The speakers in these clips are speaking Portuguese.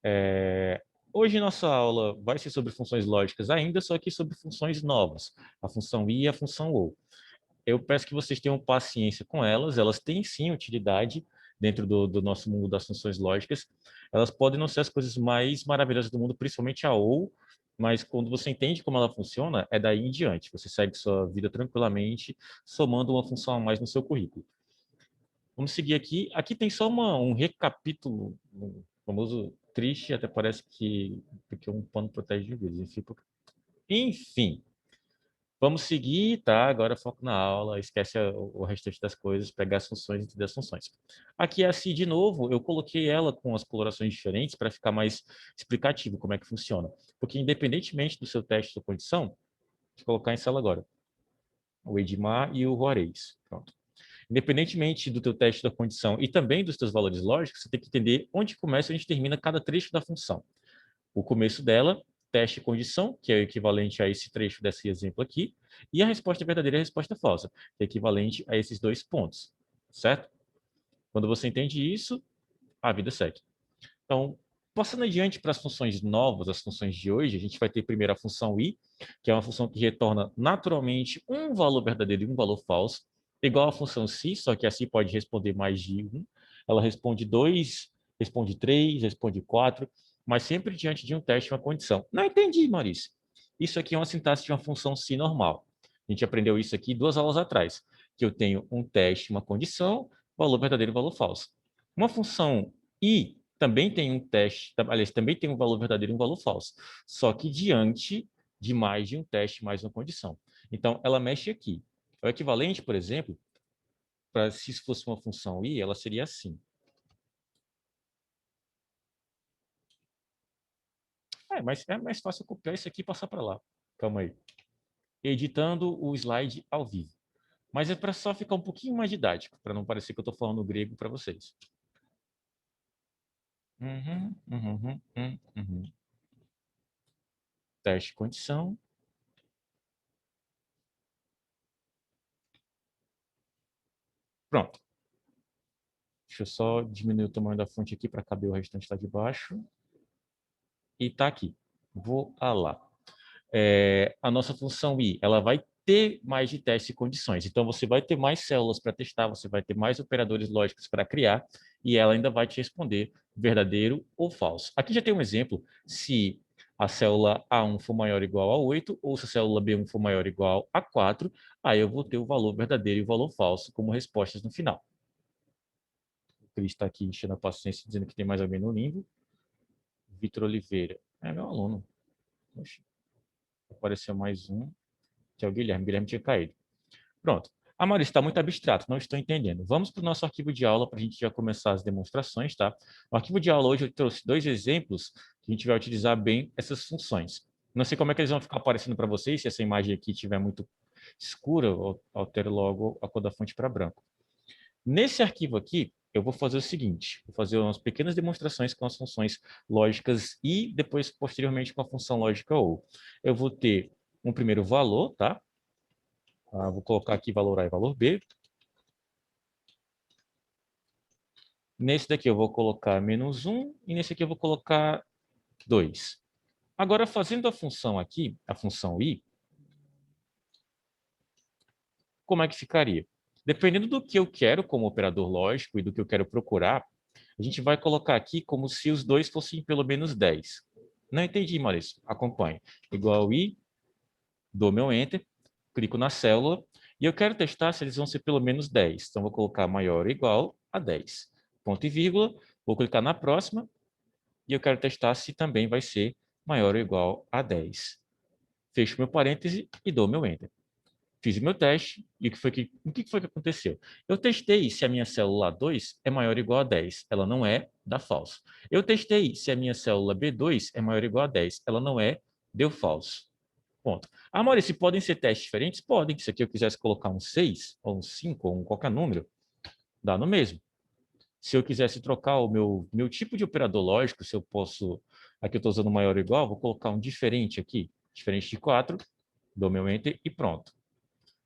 É, Hoje nossa aula vai ser sobre funções lógicas ainda, só que sobre funções novas, a função i e a função ou. Eu peço que vocês tenham paciência com elas, elas têm sim utilidade dentro do nosso mundo das funções lógicas. Elas podem não ser as coisas mais maravilhosas do mundo, principalmente a ou, mas quando você entende como ela funciona, é daí em diante. Você segue sua vida tranquilamente, somando uma função a mais no seu currículo. Vamos seguir aqui. Aqui tem só um recapítulo, um famoso triste, até parece que porque um pano protege de vírus. Enfim, vamos seguir, tá? Agora foco na aula, esquece o restante das coisas, pegar as funções e entender as funções. Aqui é a C de novo, eu coloquei ela com as colorações diferentes para ficar mais explicativo como é que funciona. Porque independentemente do seu teste de condição, vou colocar em sala agora, o Edmar e o Juarez. Pronto. Independentemente do teu teste da condição e também dos teus valores lógicos, você tem que entender onde começa e onde termina cada trecho da função. O começo dela, teste condição, que é o equivalente a esse trecho desse exemplo aqui, e a resposta verdadeira e a resposta falsa, que é equivalente a esses dois pontos, certo? Quando você entende isso, a vida segue. Então, passando adiante para as funções novas, as funções de hoje, a gente vai ter primeiro a função i, que é uma função que retorna naturalmente um valor verdadeiro e um valor falso, igual à função si, só que a si pode responder mais de um. Ela responde 2, responde 3, responde 4, mas sempre diante de um teste, uma condição. Não entendi, Maurício. Isso aqui é uma sintaxe de uma função si normal. A gente aprendeu isso aqui 2 aulas atrás, que eu tenho um teste, uma condição, valor verdadeiro e valor falso. Uma função i também tem um teste, aliás, também tem um valor verdadeiro e um valor falso, só que diante de mais de um teste, mais uma condição. Então, ela mexe aqui. O equivalente, por exemplo, para se isso fosse uma função i, ela seria assim. Mas é mais fácil copiar isso aqui e passar para lá. Calma aí. Editando o slide ao vivo. Mas é para só ficar um pouquinho mais didático, para não parecer que eu estou falando grego para vocês. Uhum. Teste condição. Pronto. Deixa eu só diminuir o tamanho da fonte aqui para caber o restante lá de baixo. E está aqui. Vou a lá. A nossa função i, ela vai ter mais de teste e condições. Então, você vai ter mais células para testar, você vai ter mais operadores lógicos para criar, e ela ainda vai te responder verdadeiro ou falso. Aqui já tem um exemplo, se a célula A1 for maior ou igual a 8, ou se a célula B1 for maior ou igual a 4, aí eu vou ter o valor verdadeiro e o valor falso como respostas no final. O Cris está aqui enchendo a paciência, dizendo que tem mais alguém no limbo. Vitor Oliveira, é meu aluno. Oxe, apareceu mais um, que é o Guilherme. Guilherme tinha caído. Pronto. Ah, Maurício, está muito abstrato, não estou entendendo. Vamos para o nosso arquivo de aula para a gente já começar as demonstrações, tá? No arquivo de aula hoje eu trouxe 2 exemplos que a gente vai utilizar bem essas funções. Não sei como é que eles vão ficar aparecendo para vocês, se essa imagem aqui estiver muito escura, eu altero logo a cor da fonte para branco. Nesse arquivo aqui, eu vou fazer o seguinte, vou fazer umas pequenas demonstrações com as funções lógicas e depois, posteriormente, com a função lógica ou. Eu vou ter um primeiro valor, tá? Vou colocar aqui valor A e valor B. Nesse daqui eu vou colocar -1 e nesse aqui eu vou colocar 2. Agora, fazendo a função aqui, a função i, como é que ficaria? Dependendo do que eu quero como operador lógico e do que eu quero procurar, a gente vai colocar aqui como se os dois fossem pelo menos 10. Não entendi, Maurício. Acompanhe. Igual i, dou meu Enter, clico na célula e eu quero testar se eles vão ser pelo menos 10. Então, vou colocar maior ou igual a 10. Ponto e vírgula, vou clicar na próxima e eu quero testar se também vai ser maior ou igual a 10. Fecho meu parêntese e dou meu Enter. Fiz o meu teste e o que foi que aconteceu? Eu testei se a minha célula A2 é maior ou igual a 10. Ela não é, dá falso. Eu testei se a minha célula B2 é maior ou igual a 10. Ela não é, deu falso. Ponto. Ah, Maurício, podem ser testes diferentes? Podem. Se aqui eu quisesse colocar um 6, ou um 5, ou um qualquer número, dá no mesmo. Se eu quisesse trocar o meu tipo de operador lógico, se eu posso... Aqui eu estou usando maior ou igual, vou colocar um diferente aqui. Diferente de 4, dou meu Enter e pronto.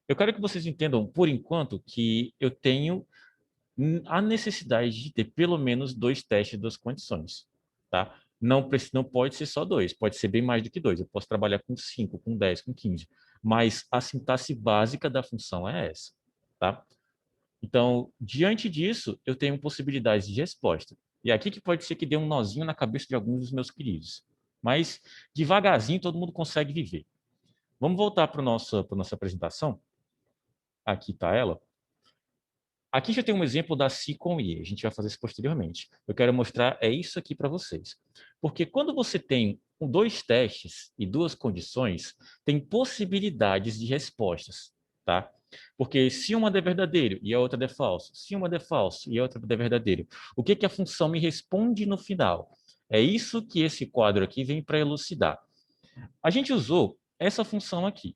Eu quero que vocês entendam, por enquanto, que eu tenho a necessidade de ter pelo menos 2 testes das condições, tá? não pode ser só 2, pode ser bem mais do que 2. Eu posso trabalhar com 5, com 10, com 15. Mas a sintaxe básica da função é essa, tá? Então, diante disso, eu tenho possibilidades de resposta. E aqui que pode ser que dê um nozinho na cabeça de alguns dos meus queridos. Mas, devagarzinho, todo mundo consegue viver. Vamos voltar para a nossa apresentação. Aqui está ela. Aqui já tem um exemplo da Si com I. A gente vai fazer isso posteriormente. Eu quero mostrar isso aqui para vocês. Porque quando você tem 2 testes e 2 condições, tem possibilidades de respostas, tá? Porque se uma der verdadeiro e a outra der falso, se uma der falso e a outra der verdadeiro, o que a função me responde no final? É isso que esse quadro aqui vem para elucidar. A gente usou essa função aqui.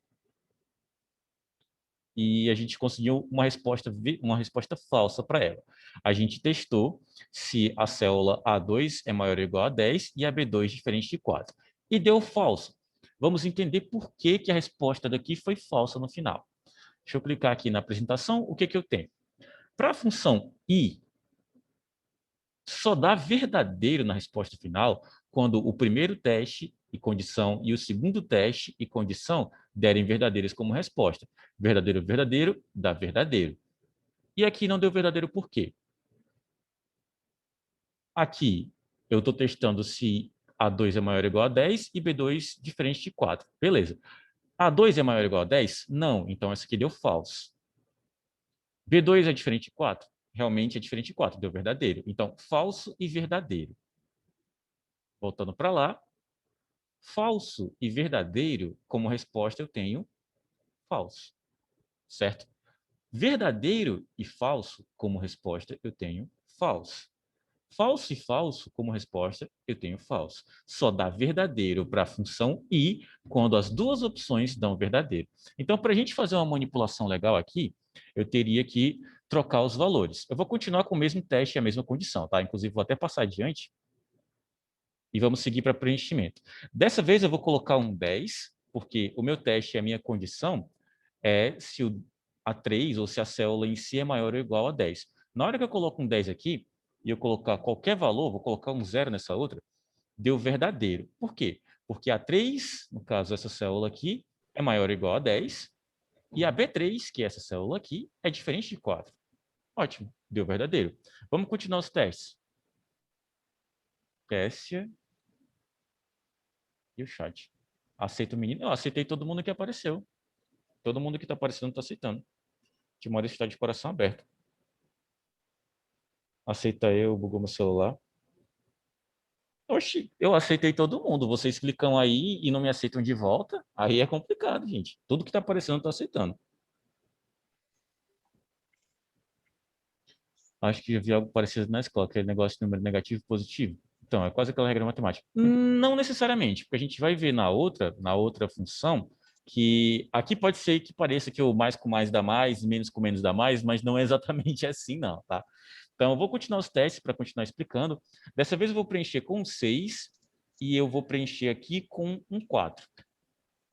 E a gente conseguiu uma resposta falsa para ela. A gente testou se a célula A2 é maior ou igual a 10 e a B2 diferente de 4. E deu falso. Vamos entender por que a resposta daqui foi falsa no final. Deixa eu clicar aqui na apresentação. O que eu tenho? Para a função I, só dá verdadeiro na resposta final quando o primeiro teste e condição e o segundo teste e condição derem verdadeiros como resposta. Verdadeiro, verdadeiro, dá verdadeiro. E aqui não deu verdadeiro por quê? Aqui eu estou testando se A2 é maior ou igual a 10 e B2 diferente de 4. Beleza. A2 é maior ou igual a 10? Não, então essa aqui deu falso. B2 é diferente de 4? Realmente é diferente de 4, deu verdadeiro. Então, falso e verdadeiro. Voltando para lá, falso e verdadeiro, como resposta eu tenho falso, certo? Verdadeiro e falso, como resposta eu tenho falso. Falso e falso, como resposta, eu tenho falso. Só dá verdadeiro para a função i quando as duas opções dão verdadeiro. Então, para a gente fazer uma manipulação legal aqui, eu teria que trocar os valores. Eu vou continuar com o mesmo teste e a mesma condição, tá? Inclusive, vou até passar adiante e vamos seguir para preenchimento. Dessa vez, eu vou colocar um 10, porque o meu teste e a minha condição é se o A3 ou se a célula em si é maior ou igual a 10. Na hora que eu coloco um 10 aqui, e eu colocar qualquer valor, vou colocar um 0 nessa outra, deu verdadeiro. Por quê? Porque a 3, no caso essa célula aqui, é maior ou igual a 10, e a B3, que é essa célula aqui, é diferente de 4. Ótimo, deu verdadeiro. Vamos continuar os testes. Tessia e o chat. Aceita o menino? Eu aceitei todo mundo que apareceu. Todo mundo que está aparecendo está aceitando. Timóteo está de coração aberto. Aceita eu, bugou meu celular. Oxi, eu aceitei todo mundo. Vocês clicam aí e não me aceitam de volta. Aí é complicado, gente. Tudo que tá aparecendo eu tô aceitando. Acho que já vi algo parecido na escola, aquele negócio de número negativo e positivo. Então, é quase aquela regra matemática. Não necessariamente, porque a gente vai ver na outra função, que aqui pode ser que pareça que o mais com mais dá mais, menos com menos dá mais, mas não é exatamente assim, não, tá? Então, eu vou continuar os testes para continuar explicando. Dessa vez eu vou preencher com um 6 e eu vou preencher aqui com um 4.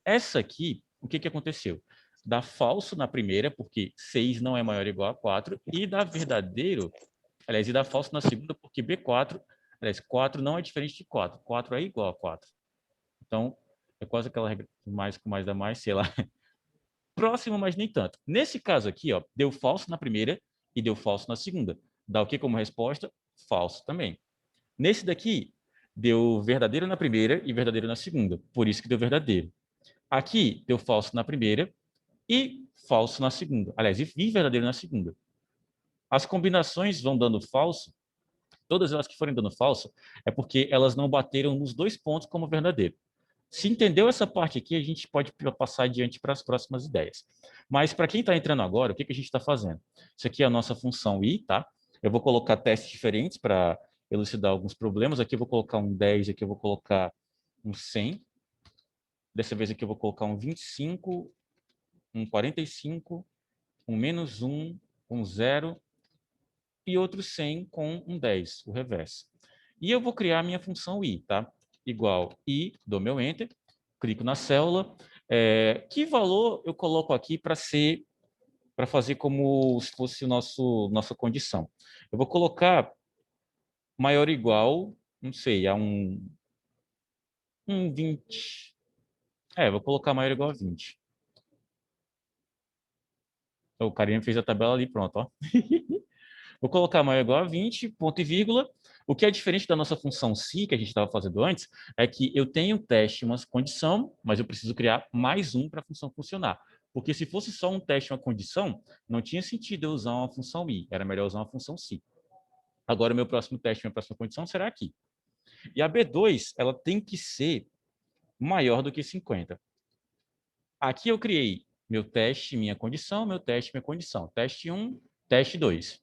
Essa aqui, o que aconteceu? Dá falso na primeira, porque 6 não é maior ou igual a 4, e dá verdadeiro, aliás, e dá falso na segunda, porque B4, aliás, 4 não é diferente de 4, 4 é igual a 4. Então, é quase aquela regra mais com mais dá mais, sei lá. Próximo, mas nem tanto. Nesse caso aqui, ó, deu falso na primeira e deu falso na segunda. Dá o que como resposta? Falso também. Nesse daqui, deu verdadeiro na primeira e verdadeiro na segunda. Por isso que deu verdadeiro. Aqui, deu falso na primeira e falso na segunda. Aliás, e verdadeiro na segunda. As combinações vão dando falso, todas elas que forem dando falso, é porque elas não bateram nos 2 pontos como verdadeiro. Se entendeu essa parte aqui, a gente pode passar adiante para as próximas ideias. Mas para quem está entrando agora, o que a gente está fazendo? Isso aqui é a nossa função i, tá? Eu vou colocar testes diferentes para elucidar alguns problemas. Aqui eu vou colocar um 10, aqui eu vou colocar um 100. Dessa vez aqui eu vou colocar um 25, um 45, um -1, um 0 e outro 100 com um 10, o reverso. E eu vou criar a minha função i, tá? Igual i, dou meu enter, clico na célula. Que valor eu coloco aqui para fazer como se fosse nossa condição? Eu vou colocar maior ou igual, não sei, a um 20. Vou colocar maior ou igual a 20. O carinha fez a tabela ali, pronto, ó. Vou colocar maior ou igual a 20, ponto e vírgula. O que é diferente da nossa função se, que a gente estava fazendo antes, é que eu tenho um teste, uma condição, mas eu preciso criar mais um para a função funcionar. Porque se fosse só um teste, uma condição, não tinha sentido eu usar uma função i, era melhor usar uma função se. Agora, o meu próximo teste, minha próxima condição será aqui. E a B2, ela tem que ser maior do que 50. Aqui eu criei meu teste, minha condição, meu teste, minha condição. Teste 1, teste 2.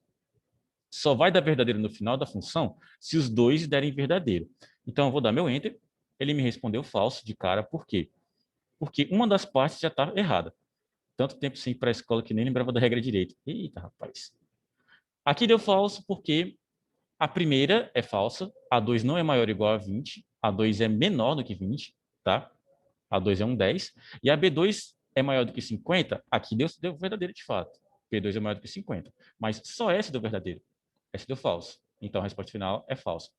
Só vai dar verdadeiro no final da função se os dois derem verdadeiro. Então, eu vou dar meu enter. Ele me respondeu falso de cara. Por quê? Porque uma das partes já está errada. Tanto tempo sem ir para a escola que nem lembrava da regra direito. Eita, rapaz. Aqui deu falso porque a primeira é falsa. A 2 não é maior ou igual a 20. A 2 é menor do que 20, tá? A 2 é um 10. E a B2 é maior do que 50. Aqui deu verdadeiro de fato. B2 é maior do que 50. Mas só essa deu verdadeiro. Essa deu falso. Então, a resposta final é falsa.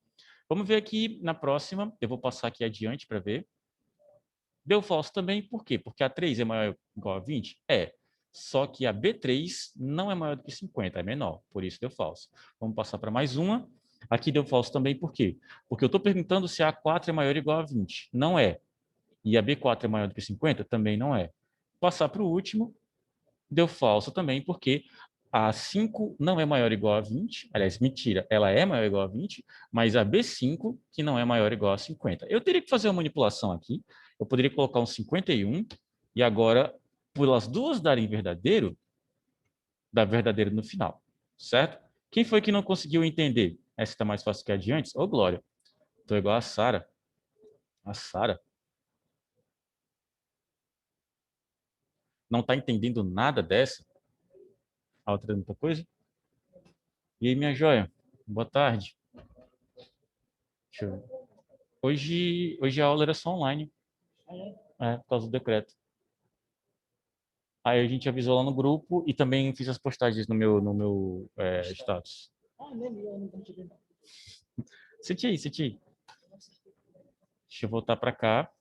Vamos ver aqui na próxima. Eu vou passar aqui adiante para ver. Deu falso também, por quê? Porque a 3 é maior ou igual a 20? É. Só que a B3 não é maior do que 50, é menor. Por isso deu falso. Vamos passar para mais uma. Aqui deu falso também, por quê? Porque eu estou perguntando se a A4 é maior ou igual a 20. Não é. E a B4 é maior do que 50? Também não é. Passar para o último, deu falso também, porque a 5 não é maior ou igual a 20. Aliás, mentira, ela é maior ou igual a 20, mas a B5, que não é maior ou igual a 50. Eu teria que fazer uma manipulação aqui. Eu poderia colocar um 51, e agora, por as duas darem verdadeiro, dá verdadeiro no final, certo? Quem foi que não conseguiu entender? Essa está mais fácil que a de antes? Ô, Glória, estou igual a Sara. A Sara não está entendendo nada dessa? A outra é muita coisa? E aí, minha joia? Boa tarde. Deixa eu ver. Hoje a aula era só online, por causa do decreto. Aí a gente avisou lá no grupo e também fiz as postagens no meu status. Senti aí. Deixa eu voltar para cá.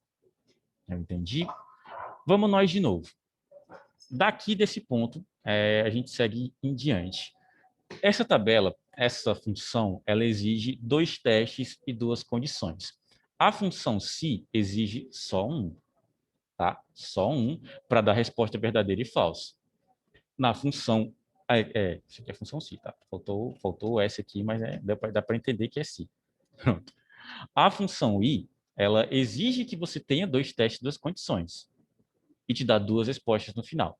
Eu entendi. Vamos nós de novo. Daqui desse ponto, a gente segue em diante. Essa tabela, essa função, ela exige dois testes e duas condições. A função se exige só um, tá? Só um para dar resposta verdadeira e falsa. Na função, isso aqui é função se, tá? Faltou o S aqui, mas dá para entender que é se. Pronto. A função i, ela exige que você tenha dois testes, duas condições e te dá duas respostas no final,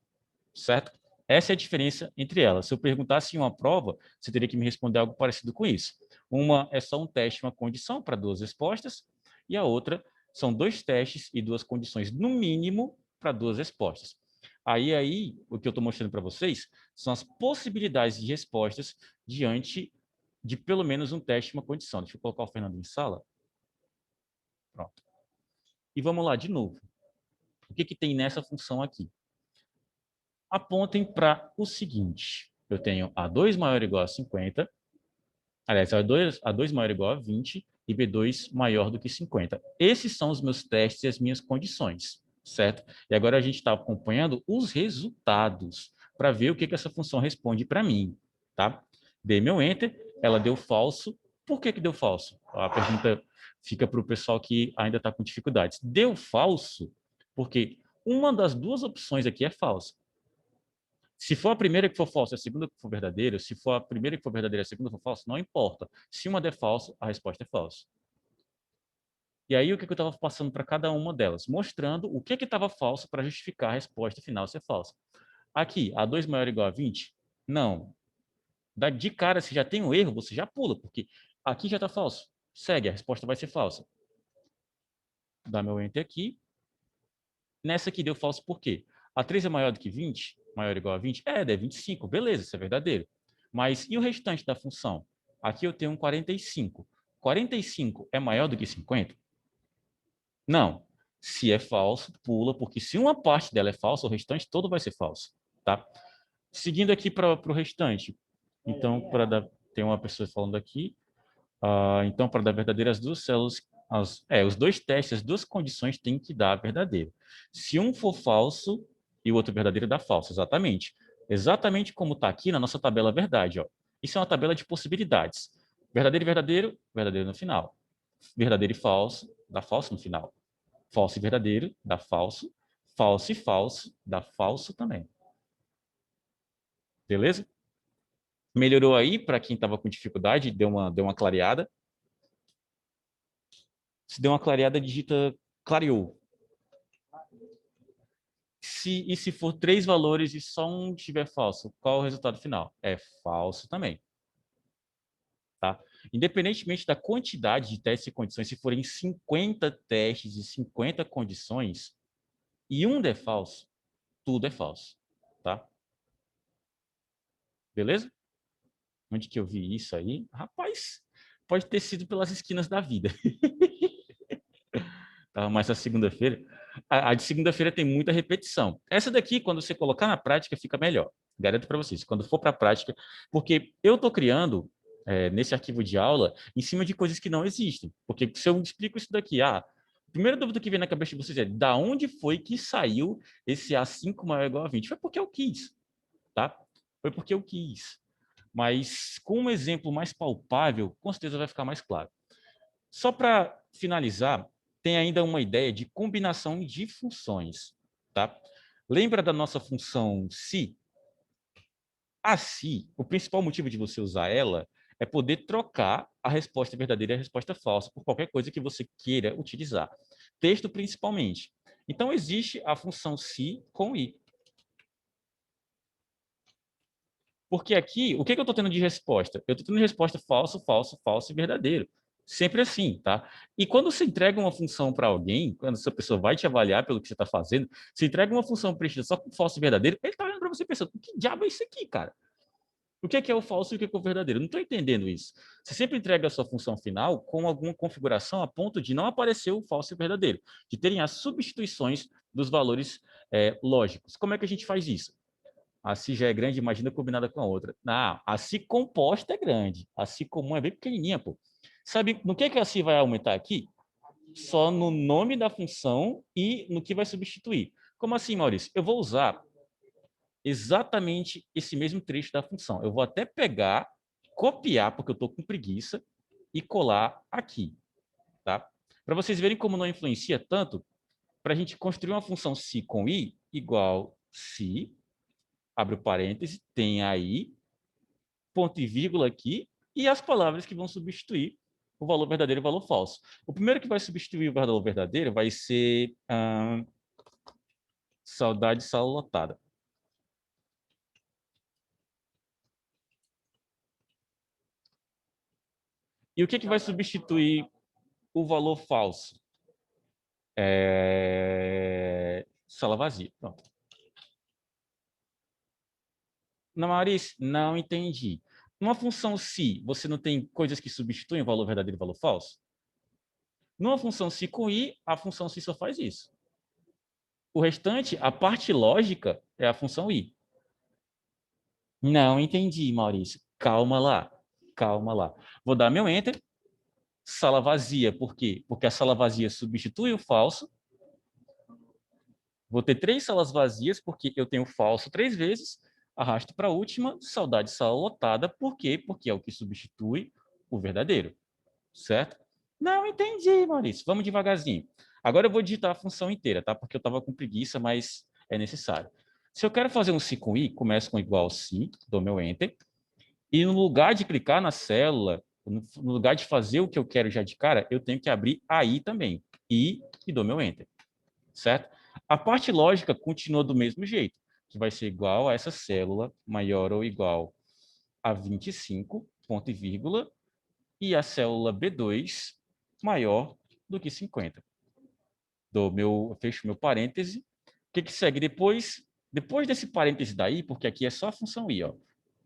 certo? Essa é a diferença entre elas. Se eu perguntasse em uma prova, você teria que me responder algo parecido com isso. Uma é só um teste, uma condição para duas respostas, e a outra são dois testes e duas condições, no mínimo, para duas respostas. Aí, o que eu estou mostrando para vocês são as possibilidades de respostas diante de pelo menos um teste e uma condição. Deixa eu colocar o Fernando em sala. Pronto. E vamos lá, de novo. O que tem nessa função aqui? Apontem para o seguinte. Eu tenho A2 maior ou igual a 50. Aliás, A2 maior ou igual a 20 e B2 maior do que 50. Esses são os meus testes e as minhas condições, certo? E agora a gente está acompanhando os resultados para ver o que essa função responde para mim, tá? Dei meu Enter, ela deu falso. Por que deu falso? A pergunta fica para o pessoal que ainda está com dificuldades. Deu falso porque uma das duas opções aqui é falsa. Se for a primeira que for falsa e a segunda que for verdadeira, se for a primeira que for verdadeira e a segunda for falsa, não importa. Se uma der falso, a resposta é falsa. E aí, o que eu estava passando para cada uma delas? Mostrando o que estava falso para justificar a resposta final ser falsa. Aqui, A2 maior ou igual a 20? Não. De cara, se já tem um erro, você já pula, porque aqui já está falso. Segue, a resposta vai ser falsa. Dá meu Enter aqui. Nessa aqui deu falso por quê? A 3 é maior do que 20? Maior ou igual a 20? É 25. Beleza, isso é verdadeiro. Mas e o restante da função? Aqui eu tenho um 45. 45 é maior do que 50? Não. Se é falso, pula, porque se uma parte dela é falsa, o restante todo vai ser falso. Tá? Seguindo aqui para o restante. Então, tem uma pessoa falando aqui. Então, para dar verdadeiro, as duas células Os dois testes, as duas condições têm que dar verdadeiro. Se um for falso e o outro verdadeiro, dá falso, exatamente. Exatamente como está aqui na nossa tabela verdade. Ó. Isso é uma tabela de possibilidades. Verdadeiro e verdadeiro, verdadeiro no final. Verdadeiro e falso, dá falso no final. Falso e verdadeiro, dá falso. Falso e falso, dá falso também. Beleza? Melhorou aí para quem estava com dificuldade, deu uma clareada. Se deu uma clareada, digita clareou. E se for três valores e só um tiver falso, qual é o resultado final? É falso também. Tá? Independentemente da quantidade de testes e condições, se forem 50 testes e 50 condições, e um der falso, tudo é falso. Tá? Beleza? Onde que eu vi isso aí? Rapaz, pode ter sido pelas esquinas da vida. Tá? Mas a segunda-feira, a de segunda-feira tem muita repetição. Essa daqui, quando você colocar na prática, fica melhor. Garanto para vocês, quando for para a prática, porque eu estou criando nesse arquivo de aula em cima de coisas que não existem. Porque se eu explico isso daqui, a primeira dúvida que vem na cabeça de vocês é da onde foi que saiu esse A5 maior ou igual a 20? Foi porque eu quis, tá? Foi porque eu quis. Mas com um exemplo mais palpável, com certeza vai ficar mais claro. Só para finalizar, tem ainda uma ideia de combinação de funções. Tá? Lembra da nossa função se? A se, o principal motivo de você usar ela é poder trocar a resposta verdadeira e a resposta falsa por qualquer coisa que você queira utilizar. Texto principalmente. Então, existe a função se com i. Porque aqui, o que eu estou tendo de resposta? Eu estou tendo resposta falso, falso, falso e verdadeiro. Sempre assim, tá? E quando você entrega uma função para alguém, quando essa pessoa vai te avaliar pelo que você está fazendo, você entrega uma função preenchida só com falso e verdadeiro, ele está olhando para você pensando, que diabo é isso aqui, cara? O que é o falso e o que é o verdadeiro? Eu não estou entendendo isso. Você sempre entrega a sua função final com alguma configuração a ponto de não aparecer o falso e o verdadeiro, de terem as substituições dos valores lógicos. Como é que a gente faz isso? A si já é grande, imagina combinada com a outra. Não, a si composta é grande. A si comum é bem pequenininha, pô. Sabe no que a si vai aumentar aqui? Só no nome da função e no que vai substituir. Como assim, Maurício? Eu vou usar exatamente esse mesmo trecho da função. Eu vou até pegar, copiar, porque eu estou com preguiça, e colar aqui. Tá? Para vocês verem como não influencia tanto, para a gente construir uma função se com i igual se, abre o parêntese, tem aí, ponto e vírgula aqui, e as palavras que vão substituir o valor verdadeiro e o valor falso. O primeiro que vai substituir o valor verdadeiro vai ser saudade sala lotada. E o que vai substituir o valor falso? Sala vazia. Pronto. Não, Maurício, não entendi. Numa função se, você não tem coisas que substituem o valor verdadeiro e o valor falso? Numa função se com i, a função se só faz isso. O restante, a parte lógica, é a função i. Não entendi, Maurício. Calma lá. Calma lá. Vou dar meu enter. Sala vazia, por quê? Porque a sala vazia substitui o falso. Vou ter três salas vazias, porque eu tenho falso três vezes. Arrasto para a última, saudade sala lotada. Por quê? Porque é o que substitui o verdadeiro. Certo? Não entendi, Maurício. Vamos devagarzinho. Agora eu vou digitar a função inteira, tá? Porque eu estava com preguiça, mas é necessário. Se eu quero fazer um si com i, começo com igual si, dou meu enter. E no lugar de clicar na célula, no lugar de fazer o que eu quero já de cara, eu tenho que abrir aí também. E dou meu enter. Certo? A parte lógica continua do mesmo jeito, que vai ser igual a essa célula maior ou igual a 25, ponto e vírgula, e a célula B2 maior do que 50. Fecho meu parêntese. O que segue depois? Depois desse parêntese daí, porque aqui é só a função i, ó.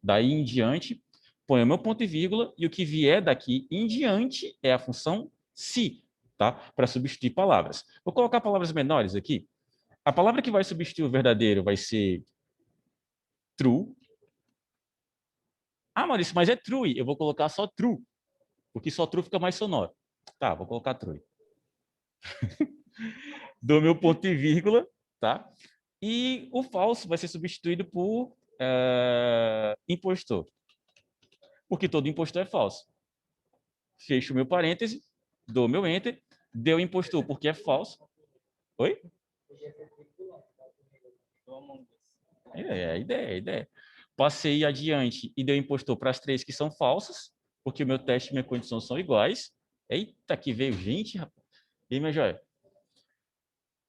Daí em diante, ponho meu ponto e vírgula, e o que vier daqui em diante é a função se, tá? Para substituir palavras. Vou colocar palavras menores aqui. A palavra que vai substituir o verdadeiro vai ser true. Ah, Maurício, mas é true. Eu vou colocar só true, porque só true fica mais sonoro. Tá, vou colocar true. Dou meu ponto e vírgula, tá? E o falso vai ser substituído por impostor, porque todo impostor é falso. Fecho meu parêntese, dou meu enter, deu impostor porque é falso. Oi? É a ideia, é a ideia. Passei adiante e deu impostor para as 3 que são falsas, porque o meu teste e minha condição são iguais. Eita, que veio gente, rapaz. E aí, minha joia?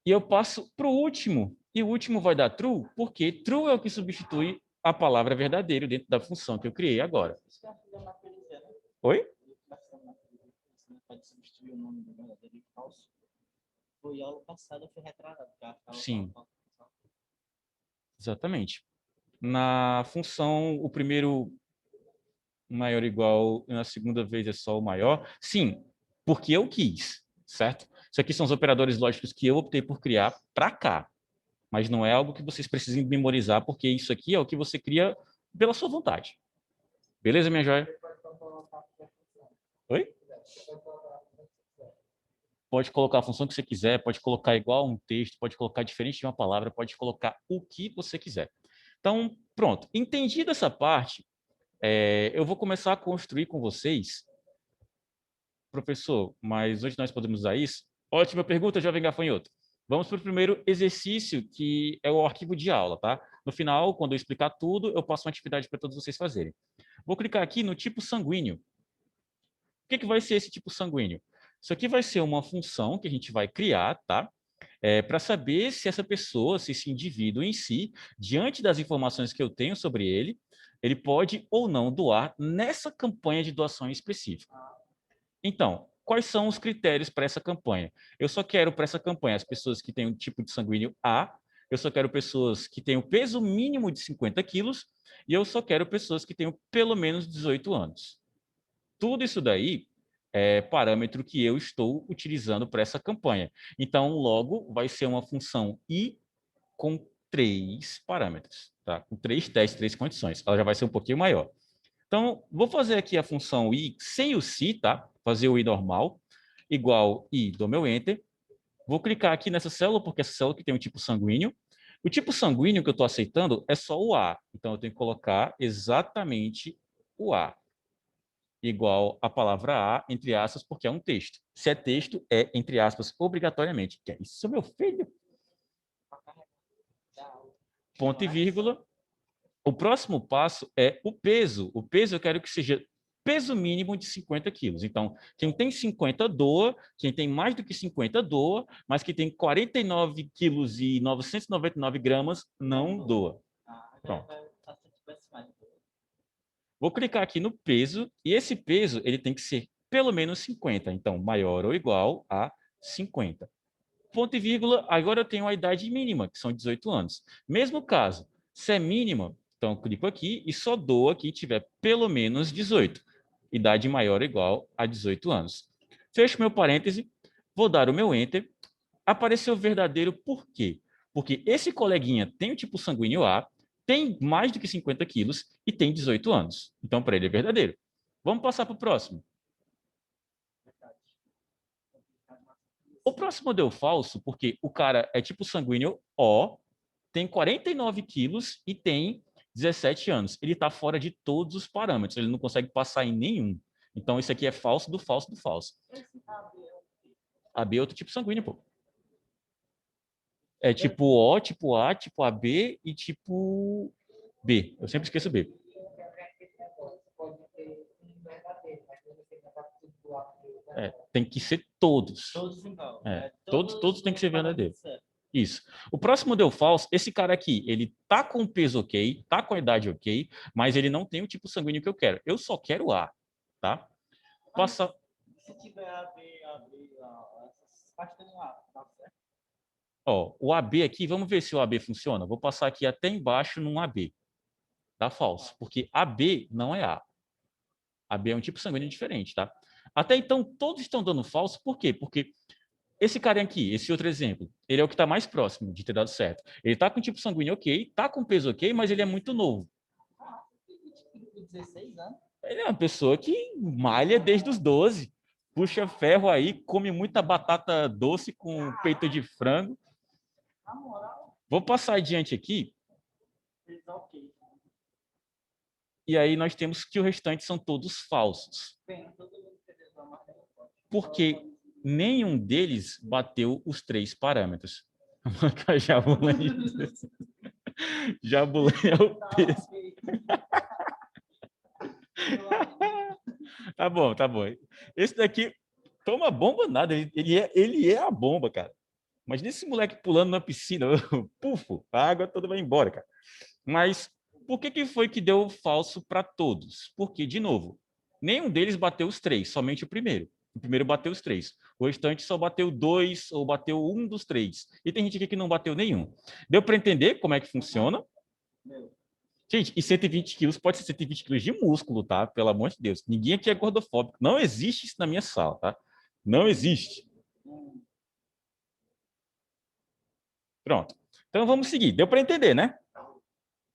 E eu passo para o último. E o último vai dar true, porque true é o que substitui a palavra verdadeiro dentro da função que eu criei agora. Oi? Pode substituir o nome do verdadeiro e falso. Foi aula passada, foi retrasado. Sim. Exatamente. Na função, o primeiro maior igual, na segunda vez é só o maior. Sim, porque eu quis, certo? Isso aqui são os operadores lógicos que eu optei por criar para cá. Mas não é algo que vocês precisem memorizar, porque isso aqui é o que você cria pela sua vontade. Beleza, minha joia? Oi? Pode colocar a função que você quiser, pode colocar igual um texto, pode colocar diferente de uma palavra, pode colocar o que você quiser. Então, pronto. Entendida essa parte, eu vou começar a construir com vocês. Professor, mas hoje nós podemos usar isso? Ótima pergunta, jovem gafanhoto. Vamos para o primeiro exercício, que é o arquivo de aula, tá? No final, quando eu explicar tudo, eu passo uma atividade para todos vocês fazerem. Vou clicar aqui no tipo sanguíneo. O que vai ser esse tipo sanguíneo? Isso aqui vai ser uma função que a gente vai criar, tá? Para saber se essa pessoa, se esse indivíduo em si, diante das informações que eu tenho sobre ele, ele pode ou não doar nessa campanha de doação específica. Então, quais são os critérios para essa campanha? Eu só quero para essa campanha as pessoas que têm um tipo de sanguíneo A, eu só quero pessoas que tenham peso mínimo de 50 quilos e eu só quero pessoas que tenham pelo menos 18 anos. Tudo isso daí é parâmetro que eu estou utilizando para essa campanha. Então, logo, vai ser uma função I com 3 parâmetros, tá? Com 3 testes, 3 condições. Ela já vai ser um pouquinho maior. Então, vou fazer aqui a função I sem o si, tá? Fazer o I normal, igual I, dou meu Enter. Vou clicar aqui nessa célula, porque essa célula que tem o tipo sanguíneo. O tipo sanguíneo que eu estou aceitando é só o A. Então, eu tenho que colocar exatamente o A igual a palavra A, entre aspas, porque é um texto. Se é texto, é entre aspas, obrigatoriamente. Que é isso, meu filho? Ponto e vírgula. O próximo passo é o peso. O peso eu quero que seja peso mínimo de 50 quilos. Então, quem tem 50 doa, quem tem mais do que 50 doa, mas quem tem 49 quilos e 999 gramas não doa. Pronto. Vou clicar aqui no peso, e esse peso ele tem que ser pelo menos 50. Então, maior ou igual a 50. Ponto e vírgula, agora eu tenho a idade mínima, que são 18 anos. Mesmo caso, se é mínima, então eu clico aqui e só dou aqui tiver pelo menos 18. Idade maior ou igual a 18 anos. Fecho meu parêntese, vou dar o meu Enter. Apareceu verdadeiro por quê? Porque esse coleguinha tem o tipo sanguíneo A, tem mais do que 50 quilos e tem 18 anos. Então, para ele é verdadeiro. Vamos passar para o próximo. O próximo deu falso porque o cara é tipo sanguíneo O, tem 49 quilos e tem 17 anos. Ele está fora de todos os parâmetros, ele não consegue passar em nenhum. Então, isso aqui é falso do falso do falso. AB é outro tipo sanguíneo, pô. É tipo O, tipo A, tipo AB e tipo B. Eu sempre esqueço B. Tem que ser todos. Todos têm que ser verdadeiros. Isso. O próximo deu falso. Esse cara aqui, ele tá com o peso ok, tá com a idade ok, mas ele não tem o tipo sanguíneo que eu quero. Eu só quero A, tá? Passa. Se tiver AB, essas partes tem A, tá certo? Ó, o AB aqui, vamos ver se o AB funciona. Vou passar aqui até embaixo num AB. Dá falso, porque AB não é A. AB é um tipo sanguíneo diferente, tá? Até então, todos estão dando falso. Por quê? Porque esse cara aqui, esse outro exemplo, ele é o que está mais próximo de ter dado certo. Ele está com tipo sanguíneo ok, está com peso ok, mas ele é muito novo. 16 anos. Ele é uma pessoa que malha desde os 12. Puxa ferro aí, come muita batata doce com peito de frango. Na moral, Vou passar adiante aqui, ok. e aí nós temos que o restante são todos falsos. Bem, todo mundo quer reclamar, né? Porque nenhum deles bateu os 3 parâmetros. Jabulani, Jabulani é o peso. Tá bom, tá bom. Esse daqui toma bomba nada, ele é a bomba, cara. Mas nesse moleque pulando na piscina, pufo, a água toda vai embora, cara. Mas por que foi que deu falso para todos? Porque, de novo, nenhum deles bateu os 3, somente o primeiro. O primeiro bateu os 3. O restante só bateu 2 ou bateu um dos 3. E tem gente aqui que não bateu nenhum. Deu para entender como é que funciona? Gente, e 120 quilos pode ser 120 quilos de músculo, tá? Pelo amor de Deus. Ninguém aqui é gordofóbico. Não existe isso na minha sala, tá? Não existe. Pronto. Então vamos seguir. Deu para entender, né?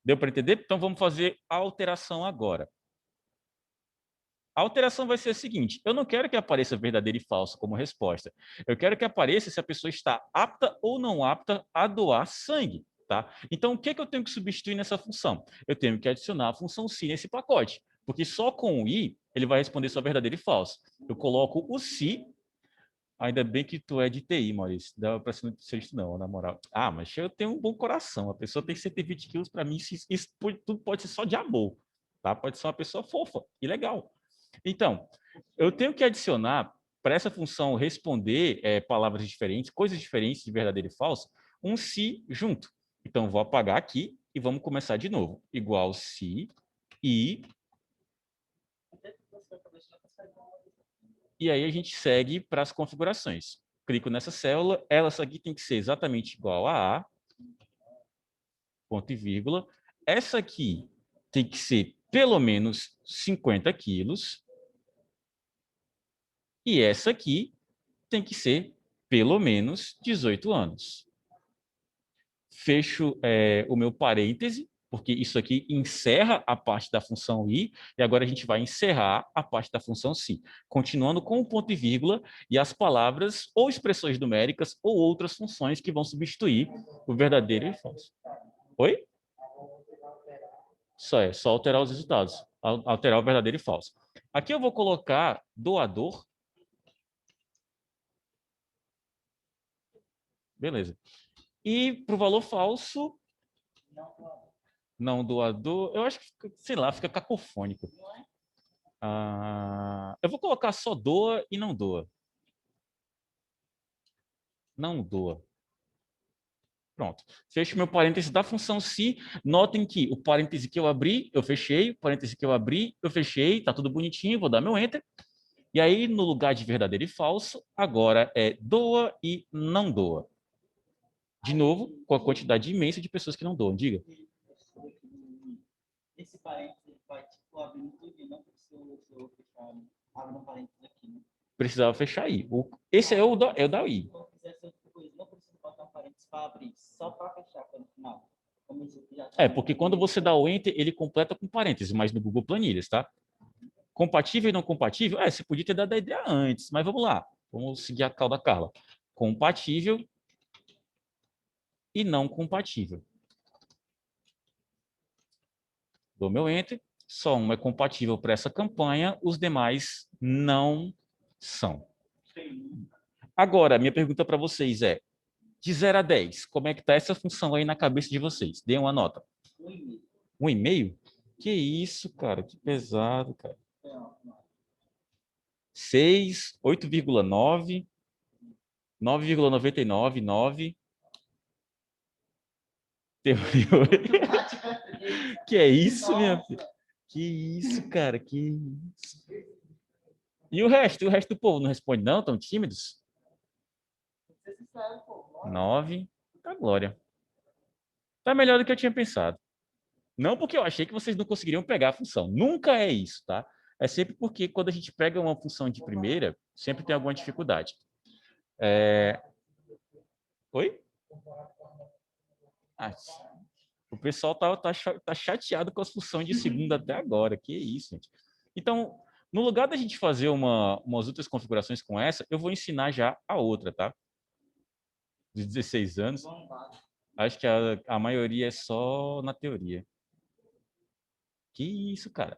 Deu para entender? Então vamos fazer a alteração agora. A alteração vai ser a seguinte: eu não quero que apareça verdadeiro e falso como resposta. Eu quero que apareça se a pessoa está apta ou não apta a doar sangue. Tá? Então, o que eu tenho que substituir nessa função? Eu tenho que adicionar a função se nesse pacote, porque só com o i ele vai responder só verdadeiro e falso. Eu coloco o se, ainda bem que tu é de TI, Maurício, dá para ser isso não, na moral. Ah, mas eu tenho um bom coração, a pessoa tem 120 quilos, para mim, isso tudo pode ser só de amor, tá? Pode ser uma pessoa fofa e legal. Então, eu tenho que adicionar para essa função responder palavras diferentes, coisas diferentes de verdadeiro e falso, um se junto. Então, vou apagar aqui e vamos começar de novo. Igual se e aí a gente segue para as configurações. Clico nessa célula, ela aqui tem que ser exatamente igual a ponto e vírgula. Essa aqui tem que ser pelo menos 50 quilos. E essa aqui tem que ser pelo menos 18 anos. Fecho o meu parêntese, porque isso aqui encerra a parte da função i, e agora a gente vai encerrar a parte da função se, continuando com o ponto e vírgula e as palavras ou expressões numéricas ou outras funções que vão substituir o verdadeiro e o falso. Oi? Só alterar os resultados, alterar o verdadeiro e falso. Aqui eu vou colocar doador. Beleza. E para o valor falso, não doador, eu acho que, sei lá, fica cacofônico. Eu vou colocar só doa e não doa. Não doa. Pronto. Fecho meu parêntese da função se. Notem que o parêntese que eu abri, eu fechei. O parêntese que eu abri, eu fechei. Tá tudo bonitinho. Vou dar meu enter. E aí, no lugar de verdadeiro e falso, agora é doa e não doa. De novo, com a quantidade imensa de pessoas que não doam. Diga. Esse parênteses vai tipo abrindo tudo e não precisa fechar. Abre um parênteses aqui, né? Precisava fechar aí. Esse é o da I. Se eu fizesse outra coisa, não precisa botar um parênteses para abrir, só para fechar no final. Porque quando você dá o Enter, ele completa com parênteses, mas no Google Planilhas, tá? Compatível e não compatível? Você podia ter dado a ideia antes, mas vamos lá. Vamos seguir a cal da Carla. Compatível e não compatível. Dou meu Enter. Só um é compatível para essa campanha, os demais não são. Agora, minha pergunta para vocês é, de 0 a 10, como é que está essa função aí na cabeça de vocês? Dê uma nota. 1,5? Que isso, cara, que pesado, cara. 6, 8,9, 9,99, 9. Que é isso, minha filha? Que isso, cara, que isso. E o resto? O resto do povo não responde não? Estão tímidos? 9. Tá glória. Tá melhor do que eu tinha pensado. Não porque eu achei que vocês não conseguiriam pegar a função. Nunca é isso, tá? É sempre porque quando a gente pega uma função de primeira, sempre tem alguma dificuldade. Oi? O pessoal tá chateado com as funções de segunda até agora. Que isso, gente. Então, No lugar da gente fazer umas outras configurações com essa, eu vou ensinar já a outra, tá? De 16 anos. Acho que a maioria é só na teoria. Que isso, cara?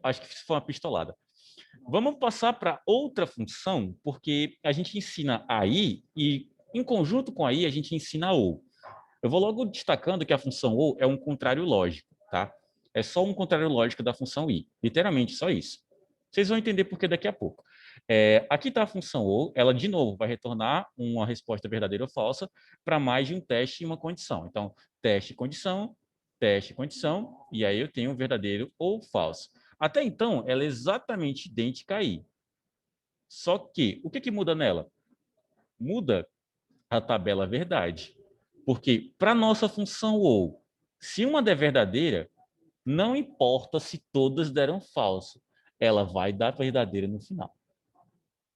Acho que isso foi uma pistolada. Vamos passar para outra função, porque a gente ensina a i e, em conjunto com a i, a gente ensina a ou. Eu vou logo destacando que a função ou é um contrário lógico, tá? É só um contrário lógico da função i. Literalmente, só isso. Vocês vão entender por que daqui a pouco. Aqui está a função ou, ela de novo vai retornar uma resposta verdadeira ou falsa para mais de um teste e uma condição. Então, teste, condição, e aí eu tenho um verdadeiro ou falso. Até então, ela é exatamente idêntica a i. Só que, o que muda nela? Muda a tabela verdade. Porque para nossa função ou, se uma der verdadeira, não importa se todas deram falso, ela vai dar verdadeira no final.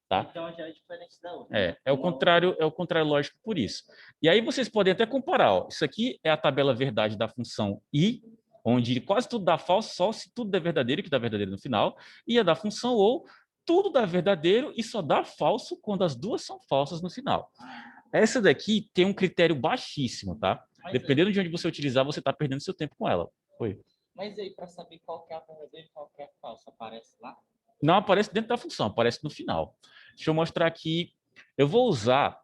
Tá? Então já é diferente da outra. É o contrário lógico por isso. E aí vocês podem até comparar. Ó, isso aqui é a tabela verdade da função i, onde quase tudo dá falso, só se tudo der verdadeiro, que dá verdadeiro no final. E a da função ou, tudo dá verdadeiro e só dá falso quando as duas são falsas no final. Essa daqui tem um critério baixíssimo, tá? Dependendo de onde você utilizar, você está perdendo seu tempo com ela. Oi. Mas aí, para saber qual que é a verdadeira e qual que é a falsa, aparece lá? Não aparece dentro da função, aparece no final. Deixa eu mostrar aqui. Eu vou usar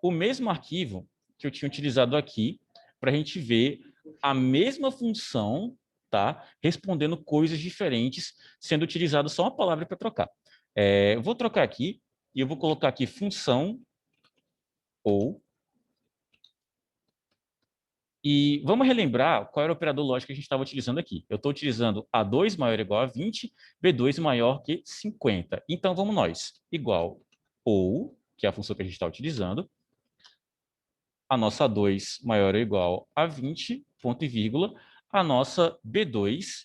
o mesmo arquivo que eu tinha utilizado aqui para a gente ver a mesma função, tá? Respondendo coisas diferentes, sendo utilizado só uma palavra para trocar. Eu vou trocar aqui e eu vou colocar aqui função ou. E vamos relembrar qual era o operador lógico que a gente estava utilizando aqui. Eu estou utilizando A2 maior ou igual a 20, B2 maior que 50. Então, vamos nós. Igual ou, que é a função que a gente está utilizando, a nossa A2 maior ou igual a 20, ponto e vírgula, a nossa B2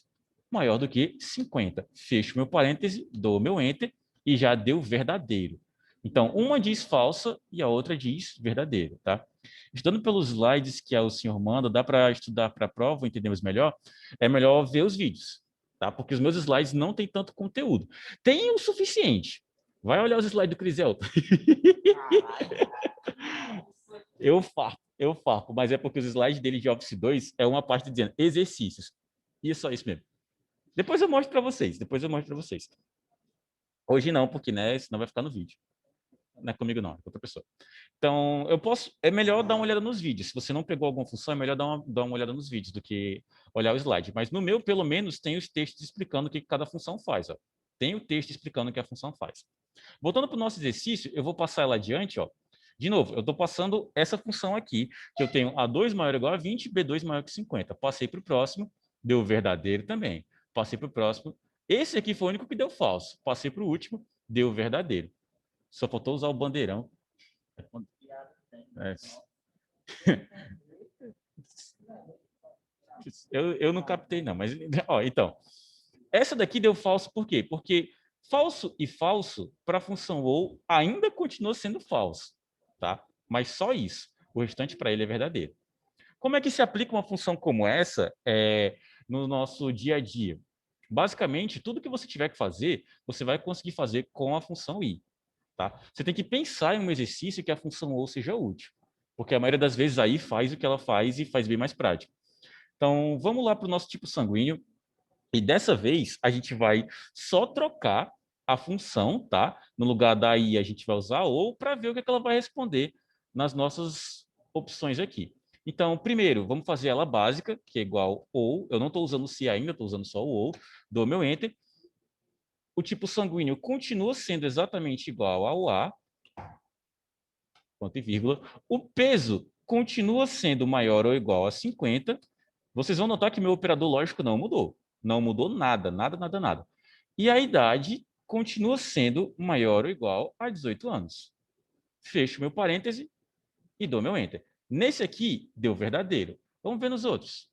maior do que 50. Fecho meu parêntese, dou meu Enter e já deu verdadeiro. Então, uma diz falsa e a outra diz verdadeiro, tá? Estudando pelos slides que o senhor manda, dá para estudar para a prova, entendemos melhor? É melhor ver os vídeos, tá? Porque os meus slides não têm tanto conteúdo. Tem o suficiente. Vai olhar os slides do Criselto. Eu farpo, mas é porque os slides dele de Office 2 é uma parte dizendo exercícios. E é só isso mesmo. Depois eu mostro para vocês. Hoje não, porque né, senão vai ficar no vídeo. Não é comigo não, é com outra pessoa. Então, é melhor dar uma olhada nos vídeos. Se você não pegou alguma função, é melhor dar uma olhada nos vídeos do que olhar o slide. Mas no meu, pelo menos, tem os textos explicando o que cada função faz. Ó. Tem o texto explicando o que a função faz. Voltando para o nosso exercício, eu vou passar ela adiante. Ó. De novo, eu estou passando essa função aqui, que eu tenho A2 maior ou igual a 20, B2 maior que 50. Passei para o próximo, deu verdadeiro também. Passei para o próximo. Esse aqui foi o único que deu falso. Passei para o último, deu verdadeiro. Só faltou usar o bandeirão. É. Eu não captei, não. Mas, ó, então, essa daqui deu falso por quê? Porque falso e falso, para a função ou, ainda continua sendo falso, tá? Mas só isso. O restante para ele é verdadeiro. Como é que se aplica uma função como essa no nosso dia a dia? Basicamente, tudo que você tiver que fazer, você vai conseguir fazer com a função i. Tá? Você tem que pensar em um exercício que a função ou seja útil. Porque a maioria das vezes aí faz o que ela faz e faz bem mais prático. Então, vamos lá para o nosso tipo sanguíneo. E dessa vez, a gente vai só trocar a função, tá? No lugar da i, a gente vai usar ou para ver o que ela vai responder nas nossas opções aqui. Então, primeiro, vamos fazer ela básica, que é igual ou. Eu não estou usando se ainda, estou usando só o ou. Dou meu Enter. O tipo sanguíneo continua sendo exatamente igual ao A, ponto e vírgula. O peso continua sendo maior ou igual a 50. Vocês vão notar que meu operador lógico não mudou. Não mudou nada, nada, nada, nada. E a idade continua sendo maior ou igual a 18 anos. Fecho meu parêntese e dou meu Enter. Nesse aqui, deu verdadeiro. Vamos ver nos outros.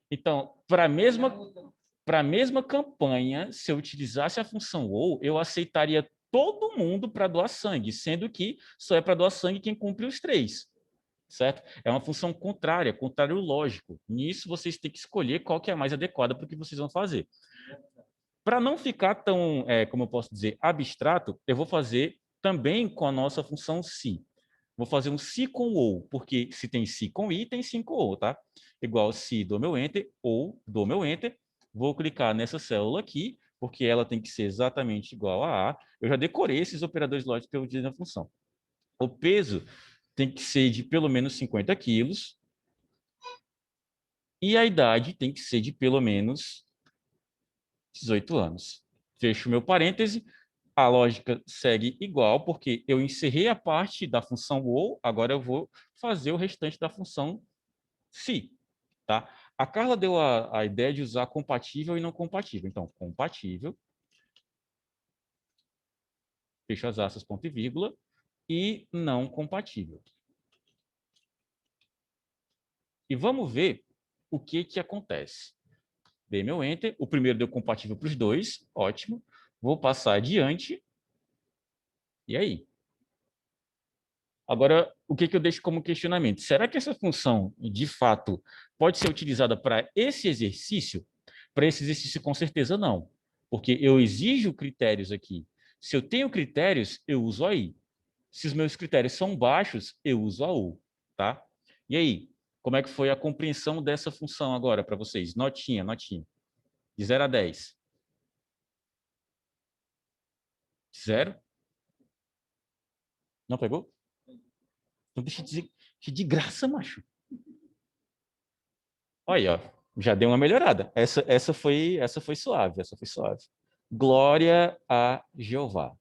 Então, para a mesma campanha, se eu utilizasse a função ou, eu aceitaria todo mundo para doar sangue, sendo que só é para doar sangue quem cumpre os 3. certo? É uma função contrária, contrário lógico. Nisso, vocês têm que escolher qual que é a mais adequada para o que vocês vão fazer. Para não ficar tão, como eu posso dizer, abstrato, eu vou fazer também com a nossa função se. Vou fazer um se com ou, porque se tem se com i, tem sim com ou, tá? Igual se dou meu enter ou dou meu enter. Vou clicar nessa célula aqui, porque ela tem que ser exatamente igual a A. Eu já decorei esses operadores lógicos que eu utilizei na função. O peso tem que ser de pelo menos 50 quilos. E a idade tem que ser de pelo menos 18 anos. Fecho meu parêntese. A lógica segue igual, porque eu encerrei a parte da função ou, agora eu vou fazer o restante da função se. Tá? A Carla deu a ideia de usar compatível e não compatível. Então, compatível, fecho as aspas, ponto e vírgula, e não compatível. E vamos ver o que, que acontece. Dei meu Enter, o primeiro deu compatível para os dois, ótimo. Vou passar adiante. E aí? Agora, o que, que eu deixo como questionamento? Será que essa função, de fato, pode ser utilizada para esse exercício? Para esse exercício, com certeza não. Porque eu exijo critérios aqui. Se eu tenho critérios, eu uso aí. Se os meus critérios são baixos, eu uso a ou. Tá? E aí? Como é que foi a compreensão dessa função agora para vocês? Notinha, notinha. De 0 a 10. 0? Não pegou? Então deixa eu dizer que de graça, macho. Olha, ó, já deu uma melhorada. Essa foi suave, essa foi suave. Glória a Jeová.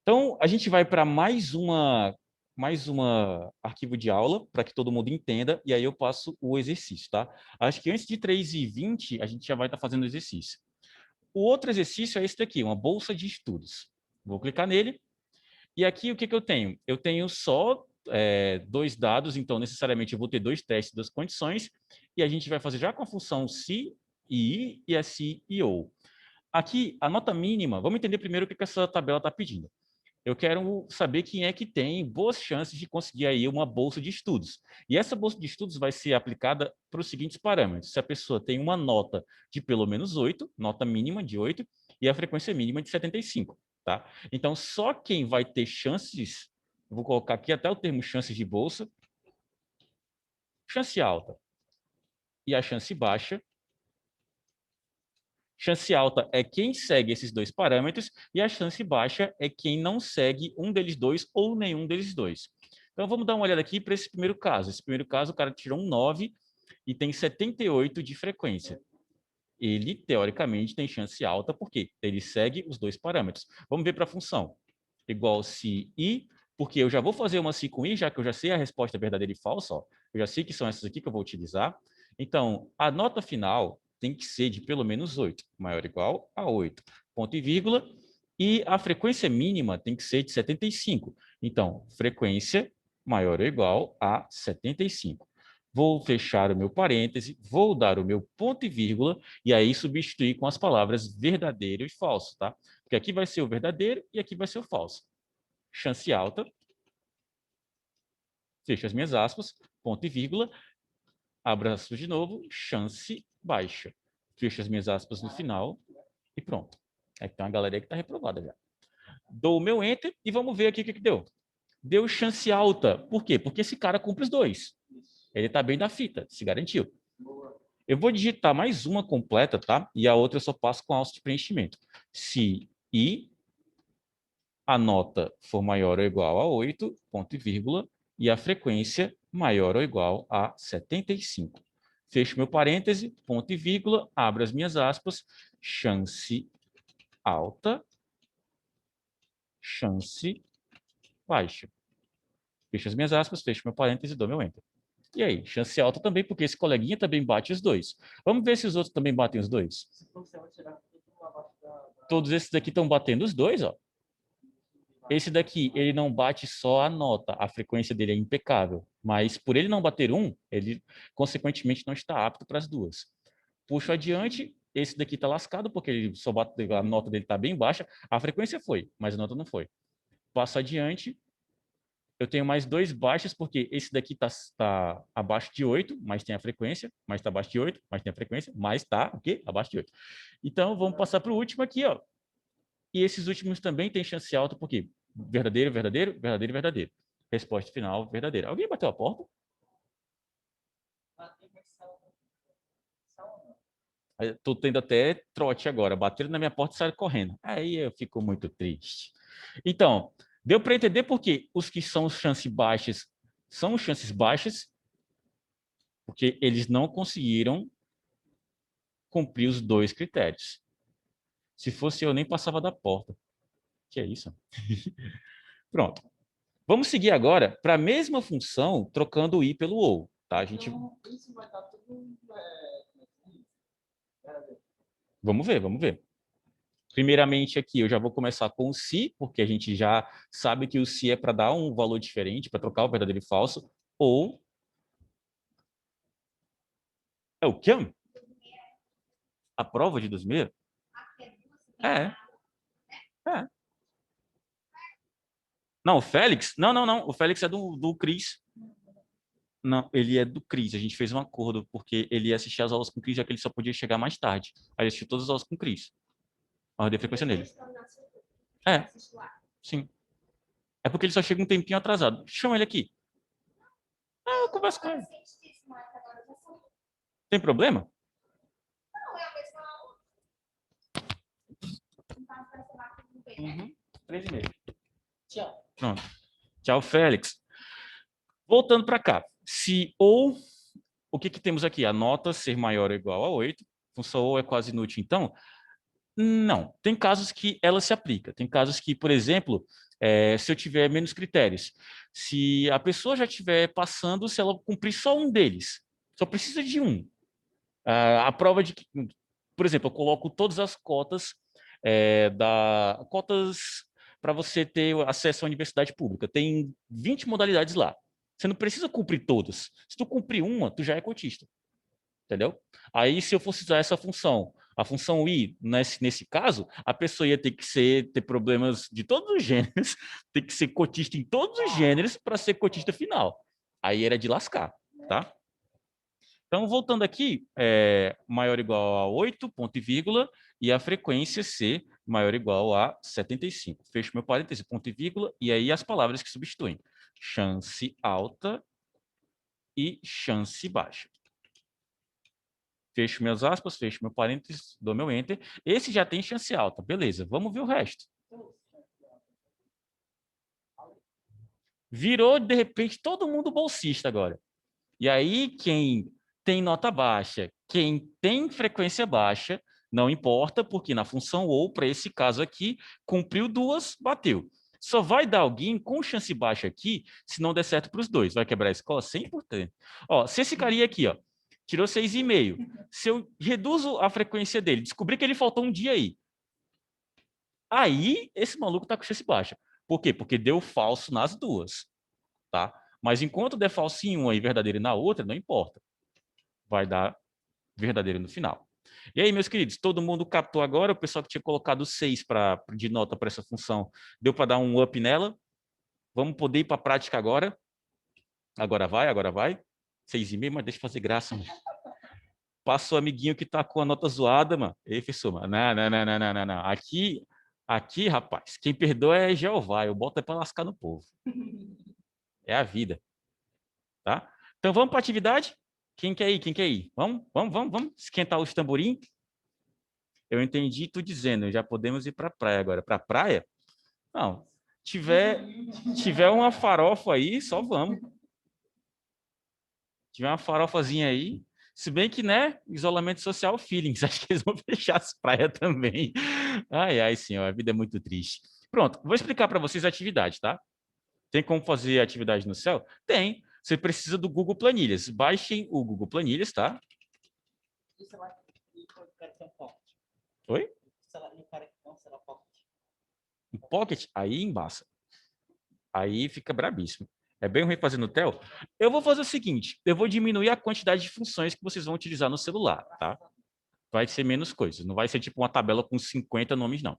Então, a gente vai para mais uma arquivo de aula para que todo mundo entenda e aí eu passo o exercício, tá? Acho que antes de 3h20 a gente já vai estar fazendo o exercício. O outro exercício é esse daqui, uma bolsa de estudos. Vou clicar nele. E aqui o que, que eu tenho? Eu tenho só dois dados, então necessariamente eu vou ter dois testes das condições, e a gente vai fazer já com a função se e i e a se e ou. Aqui, a nota mínima, vamos entender primeiro o que, que essa tabela está pedindo. Eu quero saber quem é que tem boas chances de conseguir aí uma bolsa de estudos. E essa bolsa de estudos vai ser aplicada para os seguintes parâmetros. Se a pessoa tem uma nota de pelo menos 8, nota mínima de 8, e a frequência mínima de 75. Tá? Então, só quem vai ter chances, vou colocar aqui até o termo chances de bolsa, chance alta e a chance baixa. Chance alta é quem segue esses dois parâmetros e a chance baixa é quem não segue um deles dois ou nenhum deles dois. Então, vamos dar uma olhada aqui para esse primeiro caso. Esse primeiro caso, o cara tirou um 9 e tem 78 de frequência. Ele, teoricamente, tem chance alta porque ele segue os dois parâmetros. Vamos ver para a função. Igual se i, porque eu já vou fazer uma se com i, já que eu já sei a resposta verdadeira e falsa. Ó. Eu já sei que são essas aqui que eu vou utilizar. Então, a nota final tem que ser de pelo menos 8, maior ou igual a 8, ponto e vírgula, e a frequência mínima tem que ser de 75. Então, frequência maior ou igual a 75. Vou fechar o meu parêntese, vou dar o meu ponto e vírgula, e aí substituir com as palavras verdadeiro e falso, tá? Porque aqui vai ser o verdadeiro e aqui vai ser o falso. Chance alta, fecho as minhas aspas, ponto e vírgula, abro aspas de novo, chance baixa. Fecho as minhas aspas no final e pronto. Aí tem uma galera que está reprovada já. Dou o meu enter e vamos ver aqui o que, que deu. Deu chance alta. Por quê? Porque esse cara cumpre os dois. Ele está bem da fita, se garantiu. Eu vou digitar mais uma completa, tá? E a outra eu só passo com alça de preenchimento. Se i, a nota for maior ou igual a 8, ponto e vírgula, e a frequência maior ou igual a 75. Fecho meu parêntese, ponto e vírgula, abro as minhas aspas, chance alta, chance baixa. Fecho as minhas aspas, fecho meu parêntese e dou meu enter. E aí, chance alta também, porque esse coleguinha também bate os dois. Vamos ver se os outros também batem os dois. Todos esses daqui estão batendo os dois, ó. Esse daqui, ele não bate só a nota, a frequência dele é impecável, mas por ele não bater um, ele consequentemente não está apto para as duas. Puxo adiante, esse daqui está lascado porque ele só bate, a nota dele está bem baixa, a frequência foi, mas a nota não foi. Passo adiante, Eu tenho mais dois baixos, porque esse daqui tá abaixo de 8, mas tem a frequência, mas está abaixo de 8, mas tem a frequência, mas está o quê? Abaixo de 8. Então, vamos passar para o último aqui, ó. E esses últimos também têm chance alta, porque verdadeiro, verdadeiro, verdadeiro, verdadeiro. Resposta final, verdadeira. Alguém bateu a porta? Estou tendo até trote agora. Bateram na minha porta e saíram correndo. Aí eu fico muito triste. Então, deu para entender por que os que são chances baixas são chances baixas, porque eles não conseguiram cumprir os dois critérios. Se fosse eu, nem passava da porta. Que é isso? Pronto. Vamos seguir agora para a mesma função, trocando o i pelo ou. Tá? A gente... Então, isso vai estar tudo... Vamos ver, vamos ver. Primeiramente aqui, eu já vou começar com o se, porque a gente já sabe que o se é para dar um valor diferente, para trocar o verdadeiro e falso, ou... É o quê? A prova de 2000? É. É. Não, o Félix? Não, não, não. O Félix é do Cris. Não, ele é do Cris. A gente fez um acordo, porque ele ia assistir as aulas com o Cris, já que ele só podia chegar mais tarde. Aí ele assistiu todas as aulas com o Cris. A ordem de frequência nele. É, sim. É porque ele só chega um tempinho atrasado. Chama ele aqui. Ah, eu converso com ele. Tem problema? Uhum. 3,5. Tchau. Pronto. Tchau, Félix. Voltando para cá. Se ou... O que temos aqui? A nota ser maior ou igual a 8. Função ou é quase inútil, então? Não. Tem casos que ela se aplica. Tem casos que, por exemplo, se eu tiver menos critérios, se a pessoa já estiver passando, se ela cumprir só um deles, só precisa de um. A prova de que, por exemplo, eu coloco todas as cotas cotas para você ter acesso à universidade pública. Tem 20 modalidades lá. Você não precisa cumprir todas. Se tu cumprir uma, tu já é cotista. Entendeu? Aí, se eu fosse usar essa função, a função i, nesse caso, a pessoa ia ter que ter problemas de todos os gêneros, ter que ser cotista em todos os gêneros para ser cotista final. Aí era de lascar, tá? Então, voltando aqui, maior ou igual a 8, ponto e vírgula, e a frequência C maior ou igual a 75. Fecho meu parêntese, ponto e vírgula, e aí as palavras que substituem. Chance alta e chance baixa. Fecho minhas aspas, fecho meu parênteses, dou meu enter. Esse já tem chance alta. Beleza, vamos ver o resto. Virou, de repente, todo mundo bolsista agora. E aí, quem tem nota baixa, quem tem frequência baixa, não importa, porque na função ou, para esse caso aqui, cumpriu duas, bateu. Só vai dar alguém com chance baixa aqui, se não der certo para os dois. Vai quebrar a escola 100%. Ó, se esse carinha aqui, ó, tirou 6,5, se eu reduzo a frequência dele, descobri que ele faltou um dia aí esse maluco tá com chance baixa. Por quê? Porque deu falso nas duas, tá? Mas enquanto der falso em uma e verdadeiro na outra, não importa. Vai dar verdadeiro no final. E aí, meus queridos, todo mundo captou agora? O pessoal que tinha colocado 6 de nota para essa função, deu para dar um up nela? Vamos poder ir para a prática agora? Agora vai, agora vai. 6,5, mas deixa eu fazer graça, mano. Passa o amiguinho que tá com a nota zoada, mano. Ei, professor, mano. Não, não, não, não, não, não, não. Aqui, rapaz, quem perdoa é Jeová. Eu boto é para lascar no povo. É a vida, tá? Então vamos para a atividade? Quem quer ir? Quem quer ir? Vamos, vamos, vamos, vamos esquentar os tamborim. Eu entendi tu dizendo, já podemos ir para a praia agora. Para a praia? Não. Tiver uma farofa aí, só vamos. Tiver uma farofazinha aí, se bem que, né, isolamento social, feelings, acho que eles vão fechar as praias também. Ai, ai, senhor, a vida é muito triste. Pronto, vou explicar para vocês a atividade, tá? Tem como fazer atividade no céu? Tem. Você precisa do Google Planilhas. Baixem o Google Planilhas, tá? Oi? Um Pocket? Aí embaça. Aí fica brabíssimo. É bem ruim fazer no Tel. Eu vou fazer o seguinte, eu vou diminuir a quantidade de funções que vocês vão utilizar no celular, tá? Vai ser menos coisas. Não vai ser tipo uma tabela com 50 nomes, não.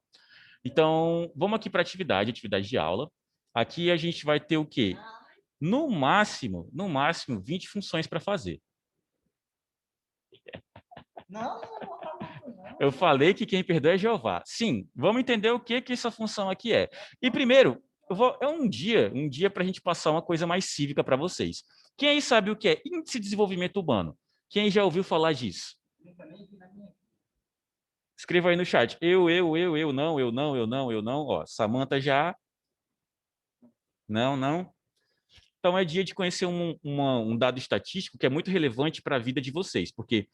Então, vamos aqui para atividade de aula. Aqui a gente vai ter o quê? No máximo, 20 funções para fazer. Não, não vai botar muito, não. Eu falei que quem perdoa é Jeová. Sim, vamos entender o que essa função aqui é. E primeiro, é um dia para a gente passar uma coisa mais cívica para vocês. Quem aí sabe o que é índice de desenvolvimento humano? Quem já ouviu falar disso? Nunca nem vi na minha. Escreva aí no chat. Eu não, eu não, eu não, eu não. Ó, Samantha já. Não, não. Então é dia de conhecer um dado estatístico que é muito relevante para a vida de vocês, porque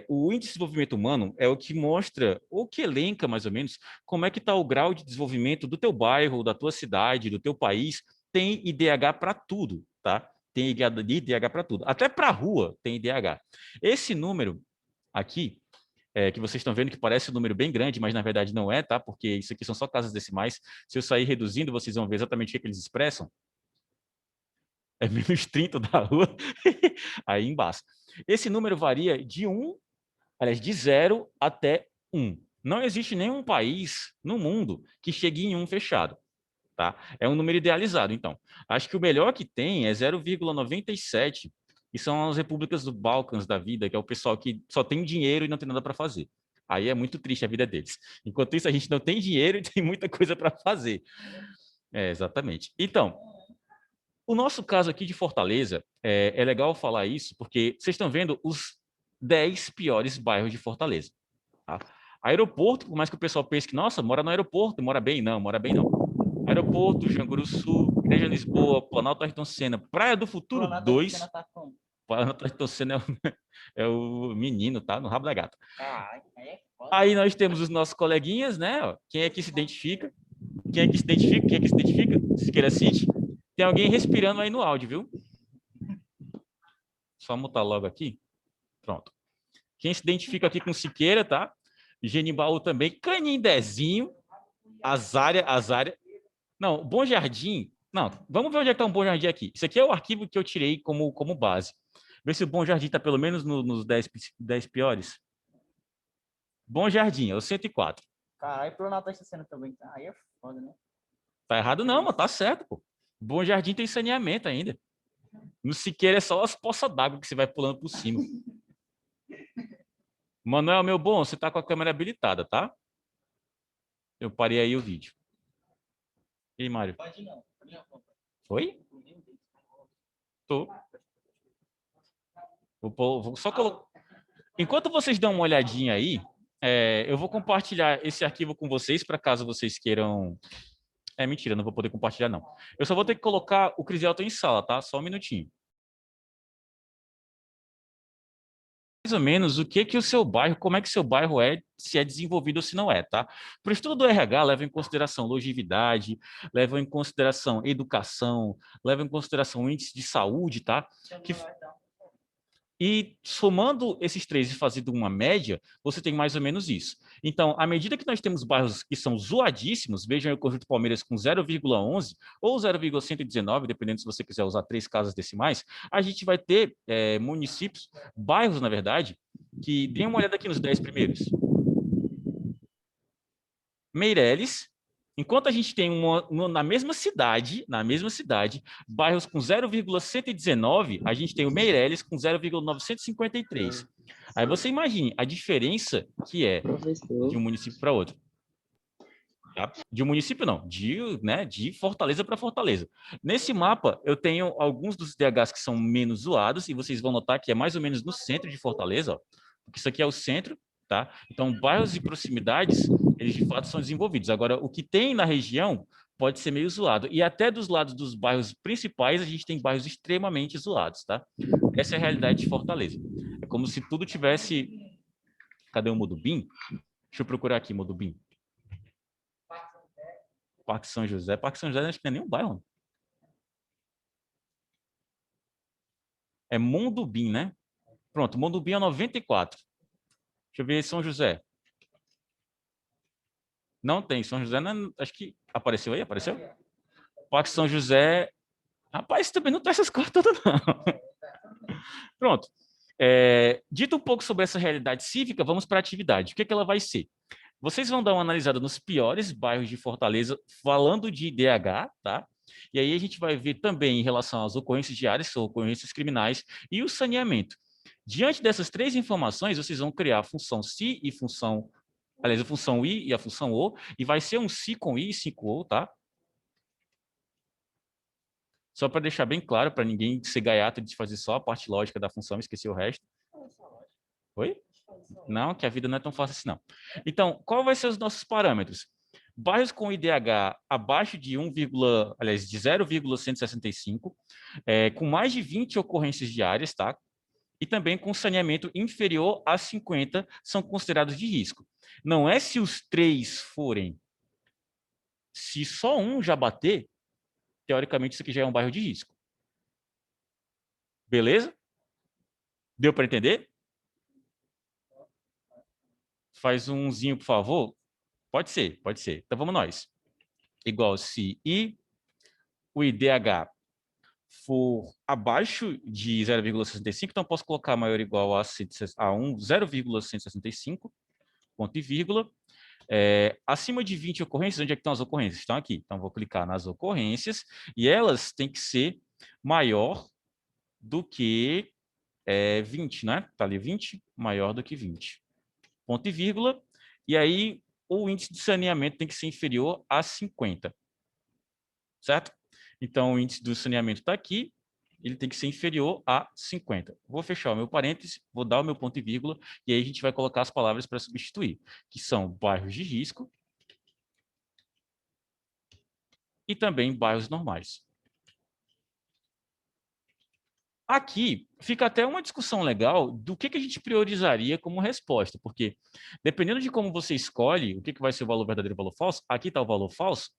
o índice de desenvolvimento humano é o que mostra, ou que elenca mais ou menos, como é que está o grau de desenvolvimento do teu bairro, da tua cidade, do teu país. Tem IDH para tudo, tá? Tem IDH para tudo. Até para a rua tem IDH. Esse número aqui, que vocês estão vendo que parece um número bem grande, mas na verdade não é, tá? Porque isso aqui são só casas decimais. Se eu sair reduzindo, vocês vão ver exatamente o que eles expressam. É menos 30 da rua, aí embaixo. Esse número varia de 0 até 1. Não existe nenhum país no mundo que chegue em 1 fechado. Tá? É um número idealizado, então. Acho que o melhor que tem é 0,97, e são as repúblicas do Balcãs da vida, que é o pessoal que só tem dinheiro e não tem nada para fazer. Aí é muito triste a vida deles. Enquanto isso, a gente não tem dinheiro e tem muita coisa para fazer. Exatamente. Então, o nosso caso aqui de Fortaleza, é legal falar isso, porque vocês estão vendo os 10 piores bairros de Fortaleza. Tá? Aeroporto, por mais que o pessoal pense que, nossa, mora no aeroporto, mora bem. Não, mora bem não. Aeroporto, Janguru Sul, Igreja Lisboa, Planalto Ayrton Senna, Praia do Futuro Planalto Ayrton 2. Senna tá como? Planalto Ayrton Senna é o menino, tá? No rabo da gata. Caralho, aí é foda. Aí nós temos os nossos coleguinhas, né? Ó, quem é que se identifica? Quem é que se identifica? Quem é que se identifica? Siqueira City. Tem alguém respirando aí no áudio, viu? Só mutar logo aqui. Pronto. Quem se identifica aqui com Siqueira, tá? Genibaú também. Canindezinho. Azária. Não, Bom Jardim. Não, vamos ver onde é que está um Bom Jardim aqui. Isso aqui é o arquivo que eu tirei como base. Ver se o Bom Jardim está pelo menos nos 10 piores. Bom Jardim, é o 104. Caralho, Planalto Ayrton Senna também. Aí é foda, né? Tá errado não, mas tá certo, pô. Bom Jardim tem saneamento ainda. No Siqueira é só as poças d'água que você vai pulando por cima. Manuel, meu bom, você tá com a câmera habilitada, tá? Eu parei aí o vídeo. E aí, Mário? Pode não. Oi? Tô. Vou só colocar. Enquanto vocês dão uma olhadinha aí, eu vou compartilhar esse arquivo com vocês para caso vocês queiram. Mentira, não vou poder compartilhar, não. Eu só vou ter que colocar o Crisielton em sala, tá? Só um minutinho. Mais ou menos o que o seu bairro, como é que seu bairro é, se é desenvolvido ou se não é, tá? Para o estudo do RH, leva em consideração longevidade, leva em consideração educação, leva em consideração índice de saúde, tá? E somando esses três e fazendo uma média, você tem mais ou menos isso. Então, à medida que nós temos bairros que são zoadíssimos, vejam o Conjunto Palmeiras com 0,11 ou 0,119, dependendo se você quiser usar 3 casas decimais, a gente vai ter municípios, bairros, na verdade, que dêem uma olhada aqui nos 10 primeiros. Meireles, enquanto a gente tem na mesma cidade, bairros com 0,119, a gente tem o Meireles com 0,953. Aí você imagine a diferença que é de um município para outro. Tá? De um município não, de Fortaleza para Fortaleza. Nesse mapa, eu tenho alguns dos DHs que são menos zoados, e vocês vão notar que é mais ou menos no centro de Fortaleza, ó, porque isso aqui é o centro, tá? Então, bairros e proximidades, eles de fato são desenvolvidos. Agora, o que tem na região pode ser meio zoado. E até dos lados dos bairros principais, a gente tem bairros extremamente zoados, tá? Essa é a realidade de Fortaleza. É como se tudo tivesse... Cadê o Modubim? Deixa eu procurar aqui, Modubim. Parque São José. Parque São José acho que não é nem um bairro. É Mondubim, né? Pronto, Mondubim é 94. Deixa eu ver São José. Não tem. São José, não, acho que apareceu aí, apareceu? Parque São José. Rapaz, também não tem essas coisas todas, não. Pronto. Dito um pouco sobre essa realidade cívica, vamos para a atividade. O que ela vai ser? Vocês vão dar uma analisada nos piores bairros de Fortaleza, falando de IDH, tá? E aí a gente vai ver também em relação às ocorrências diárias, ou ocorrências criminais, e o saneamento. Diante dessas três informações, vocês vão criar a função se e função, aliás, a função i e a função o, e vai ser um se com i e se com o, tá? Só para deixar bem claro, para ninguém ser gaiato de fazer só a parte lógica da função e esquecer o resto. Oi? Não, que a vida não é tão fácil assim, não. Então, qual vai ser os nossos parâmetros? Bairros com IDH abaixo de 1, aliás, de 0,165, com mais de 20 ocorrências diárias, tá? E também com saneamento inferior a 50 são considerados de risco. Não é se os três forem. Se só um já bater, teoricamente isso aqui já é um bairro de risco. Beleza? Deu para entender? Faz umzinho, por favor. Pode ser, pode ser. Então vamos nós. Igual se I, o IDH for abaixo de 0,65, então posso colocar maior ou igual a 0,165, ponto e vírgula. Acima de 20 ocorrências, onde é que estão as ocorrências? Estão aqui. Então vou clicar nas ocorrências e elas têm que ser maior do que 20, né? Está ali 20, maior do que 20. Ponto e vírgula. E aí o índice de saneamento tem que ser inferior a 50. Certo? Então, o índice do saneamento está aqui, ele tem que ser inferior a 50. Vou fechar o meu parêntese, vou dar o meu ponto e vírgula, e aí a gente vai colocar as palavras para substituir, que são bairros de risco e também bairros normais. Aqui fica até uma discussão legal do que a gente priorizaria como resposta, porque dependendo de como você escolhe o que vai ser o valor verdadeiro e o valor falso, aqui está o valor falso,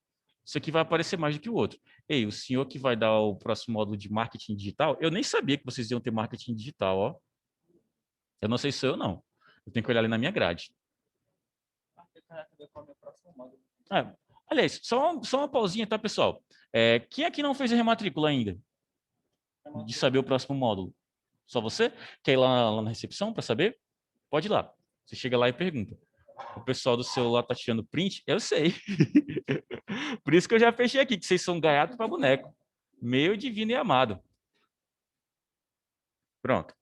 isso aqui vai aparecer mais do que o outro. Ei, o senhor que vai dar o próximo módulo de marketing digital, eu nem sabia que vocês iam ter marketing digital, ó. Eu não sei se sou eu, não. Eu tenho que olhar ali na minha grade. Ah, aliás, só uma pausinha, tá, pessoal? Quem aqui não fez a rematrícula ainda? De saber o próximo módulo? Só você? Quer ir lá na recepção para saber? Pode ir lá. Você chega lá e pergunta. O pessoal do celular tá tirando print? Eu sei. Por isso que eu já fechei aqui, que vocês são gaiato para boneco. Meu divino e amado. Pronto.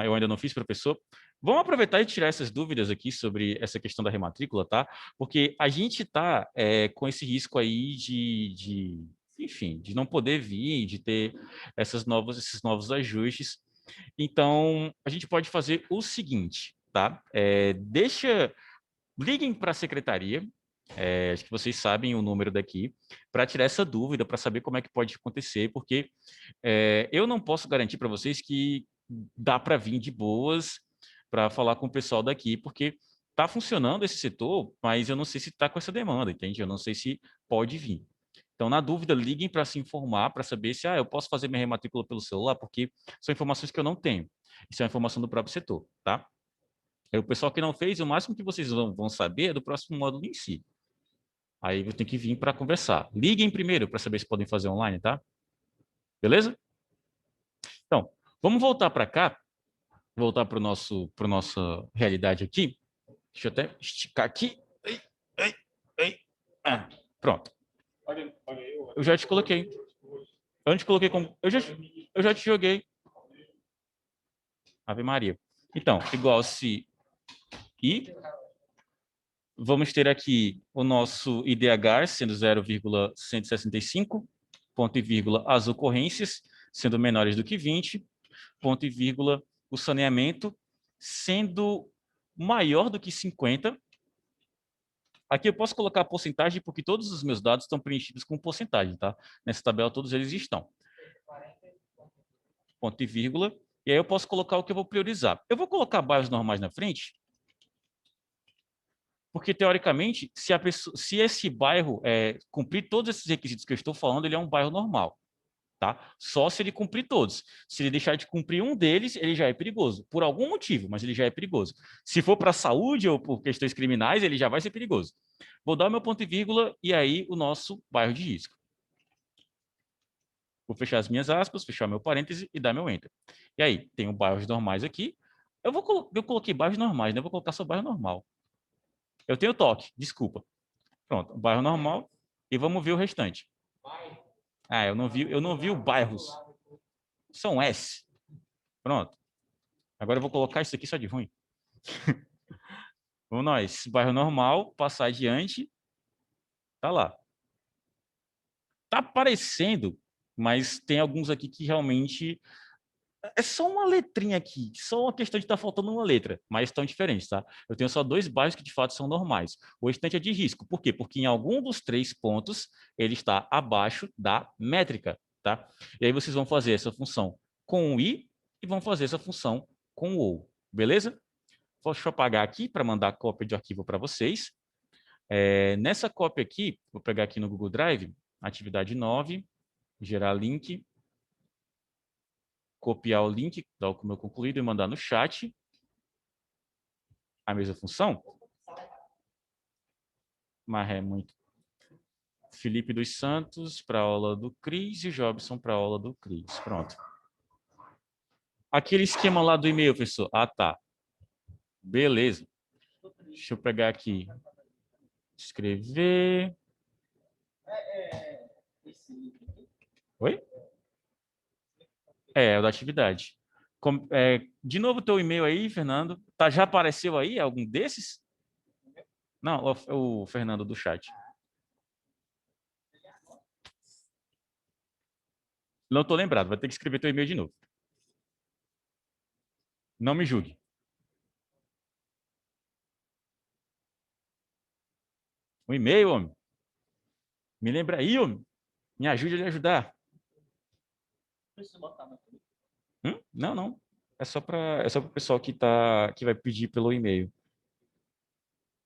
Eu ainda não fiz, professor. Vamos aproveitar e tirar essas dúvidas aqui sobre essa questão da rematrícula, tá? Porque a gente está com esse risco aí enfim, de não poder vir, de ter esses novos ajustes. Então, a gente pode fazer o seguinte, tá? Liguem para a secretaria, acho que vocês sabem o número daqui, para tirar essa dúvida, para saber como é que pode acontecer, porque eu não posso garantir para vocês que dá para vir de boas para falar com o pessoal daqui, porque está funcionando esse setor, mas eu não sei se está com essa demanda, entende? Eu não sei se pode vir. Então, na dúvida, liguem para se informar, para saber se eu posso fazer minha rematrícula pelo celular, porque são informações que eu não tenho. Isso é uma informação do próprio setor, tá? O pessoal que não fez, o máximo que vocês vão saber é do próximo módulo em si. Aí eu tenho que vir para conversar. Liguem primeiro para saber se podem fazer online, tá? Beleza? Então, vamos voltar para cá, voltar para nossa realidade aqui. Deixa eu até esticar aqui. Ai, ai, ai. Pronto. Eu já te coloquei. Eu te coloquei como. Eu já te joguei. Ave Maria. Então, igual se i. Vamos ter aqui o nosso IDH sendo 0,165, ponto e vírgula, as ocorrências sendo menores do que 20, ponto e vírgula, o saneamento sendo maior do que 50. Aqui eu posso colocar a porcentagem porque todos os meus dados estão preenchidos com porcentagem, tá? Nessa tabela todos eles estão. Ponto e vírgula. E aí eu posso colocar o que eu vou priorizar. Eu vou colocar bairros normais na frente, porque, teoricamente, se esse bairro cumprir todos esses requisitos que eu estou falando, ele é um bairro normal. Tá? Só se ele cumprir todos. Se ele deixar de cumprir um deles, ele já é perigoso. Por algum motivo, mas ele já é perigoso. Se for para a saúde ou por questões criminais, ele já vai ser perigoso. Vou dar o meu ponto e vírgula e aí o nosso bairro de risco. Vou fechar as minhas aspas, fechar meu parêntese e dar meu enter. E aí, tenho bairros normais aqui. Eu coloquei bairros normais, né? Eu vou colocar só bairro normal. Eu tenho toque, desculpa. Pronto, bairro normal. E vamos ver o restante. Ah, eu não vi o bairros. São S. Pronto. Agora eu vou colocar isso aqui só de ruim. Vamos nós. Bairro normal, passar adiante. Tá lá. Tá aparecendo, mas tem alguns aqui que realmente é só uma letrinha aqui, só uma questão de estar faltando uma letra, mas estão diferentes, tá? Eu tenho só dois bairros que de fato são normais. O restante é de risco. Por quê? Porque em algum dos três pontos ele está abaixo da métrica, tá? E aí vocês vão fazer essa função com o i e vão fazer essa função com o ou, beleza? Deixa eu apagar aqui para mandar a cópia de arquivo para vocês. Nessa cópia aqui, vou pegar aqui no Google Drive, atividade 9, gerar link, copiar o link, dar o meu concluído e mandar no chat. A mesma função, mas é muito. Felipe dos Santos para a aula do Cris e Jobson para a aula do Cris. Pronto. Aquele esquema lá do e-mail, professor. Ah, tá. Beleza. Deixa eu pegar aqui. Escrever. Oi? É o da atividade. De novo, teu e-mail aí, Fernando. Tá, já apareceu aí algum desses? Não, o Fernando do chat. Não estou lembrado, vai ter que escrever teu e-mail de novo. Não me julgue. Um e-mail, homem. Me lembra aí, homem. Me ajude a lhe ajudar. Não, não. É só para o pessoal que vai pedir pelo e-mail.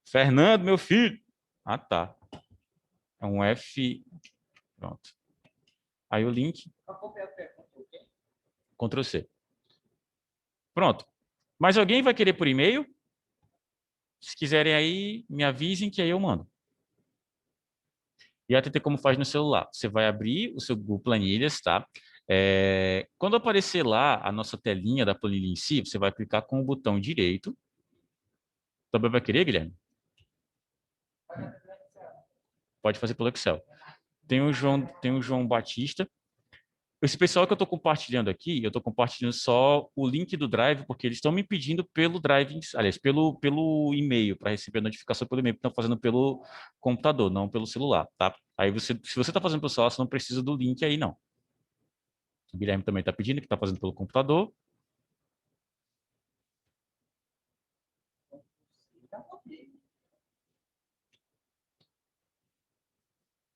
Fernando, meu filho. Ah, tá. É um F. Pronto. Aí o link. Ctrl C. Pronto. Mas alguém vai querer por e-mail? Se quiserem aí, me avisem que aí eu mando. E até ter como faz no celular. Você vai abrir o seu Google Planilhas, tá? Quando aparecer lá a nossa telinha da planilha em si, você vai clicar com o botão direito. Também vai querer, Guilherme? Pode fazer pelo Excel. Tem o João Batista. Esse pessoal que eu estou compartilhando aqui, eu estou compartilhando só o link do Drive, porque eles estão me pedindo pelo Drive, aliás, pelo e-mail, para receber a notificação pelo e-mail, porque estão fazendo pelo computador, não pelo celular, tá? Aí se você está fazendo pelo celular, você não precisa do link aí, não. O Guilherme também está pedindo, que está fazendo pelo computador.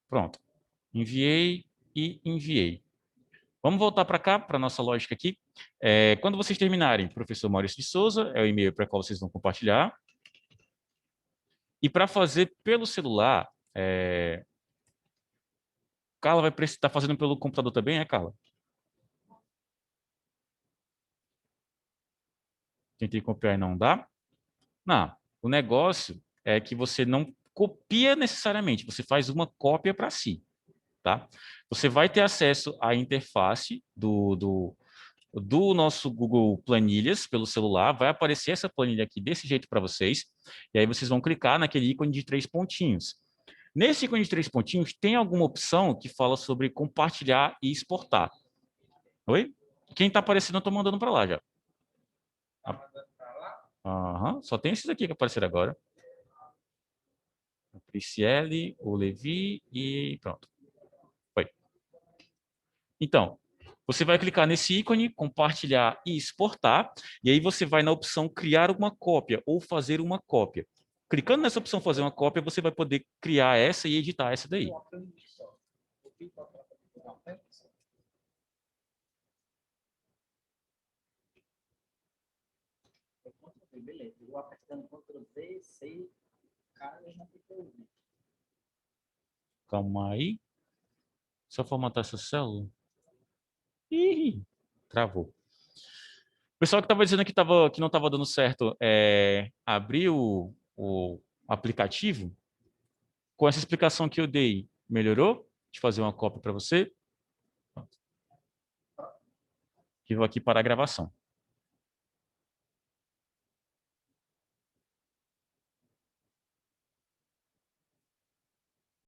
Pronto. Enviei e enviei. Vamos voltar para cá, para a nossa lógica aqui. Quando vocês terminarem, professor Maurício de Souza, é o e-mail para qual vocês vão compartilhar. E para fazer pelo celular, Carla vai precisar estar fazendo pelo computador também, é, Carla? Tentei copiar e não dá. Não, o negócio é que você não copia necessariamente, você faz uma cópia para si, tá? Você vai ter acesso à interface do nosso Google Planilhas pelo celular, vai aparecer essa planilha aqui desse jeito para vocês, e aí vocês vão clicar naquele ícone de 3 pontinhos. Nesse ícone de 3 pontinhos, tem alguma opção que fala sobre compartilhar e exportar. Oi? Quem está aparecendo, eu estou mandando para lá já. Aham, só tem esses aqui que apareceram agora. A Prisciele, o Levi e pronto. Foi. Então, você vai clicar nesse ícone, compartilhar e exportar, e aí você vai na opção criar uma cópia ou fazer uma cópia. Clicando nessa opção fazer uma cópia, você vai poder criar essa e editar essa daí. Beleza, eu vou apertando Ctrl Z, C, cara, já fica ouvindo. Calma aí. Só formatar essa célula. Ih, travou. O pessoal que estava dizendo que não estava dando certo abrir o aplicativo, com essa explicação que eu dei, melhorou? De fazer uma cópia para você. Que vou aqui para a gravação.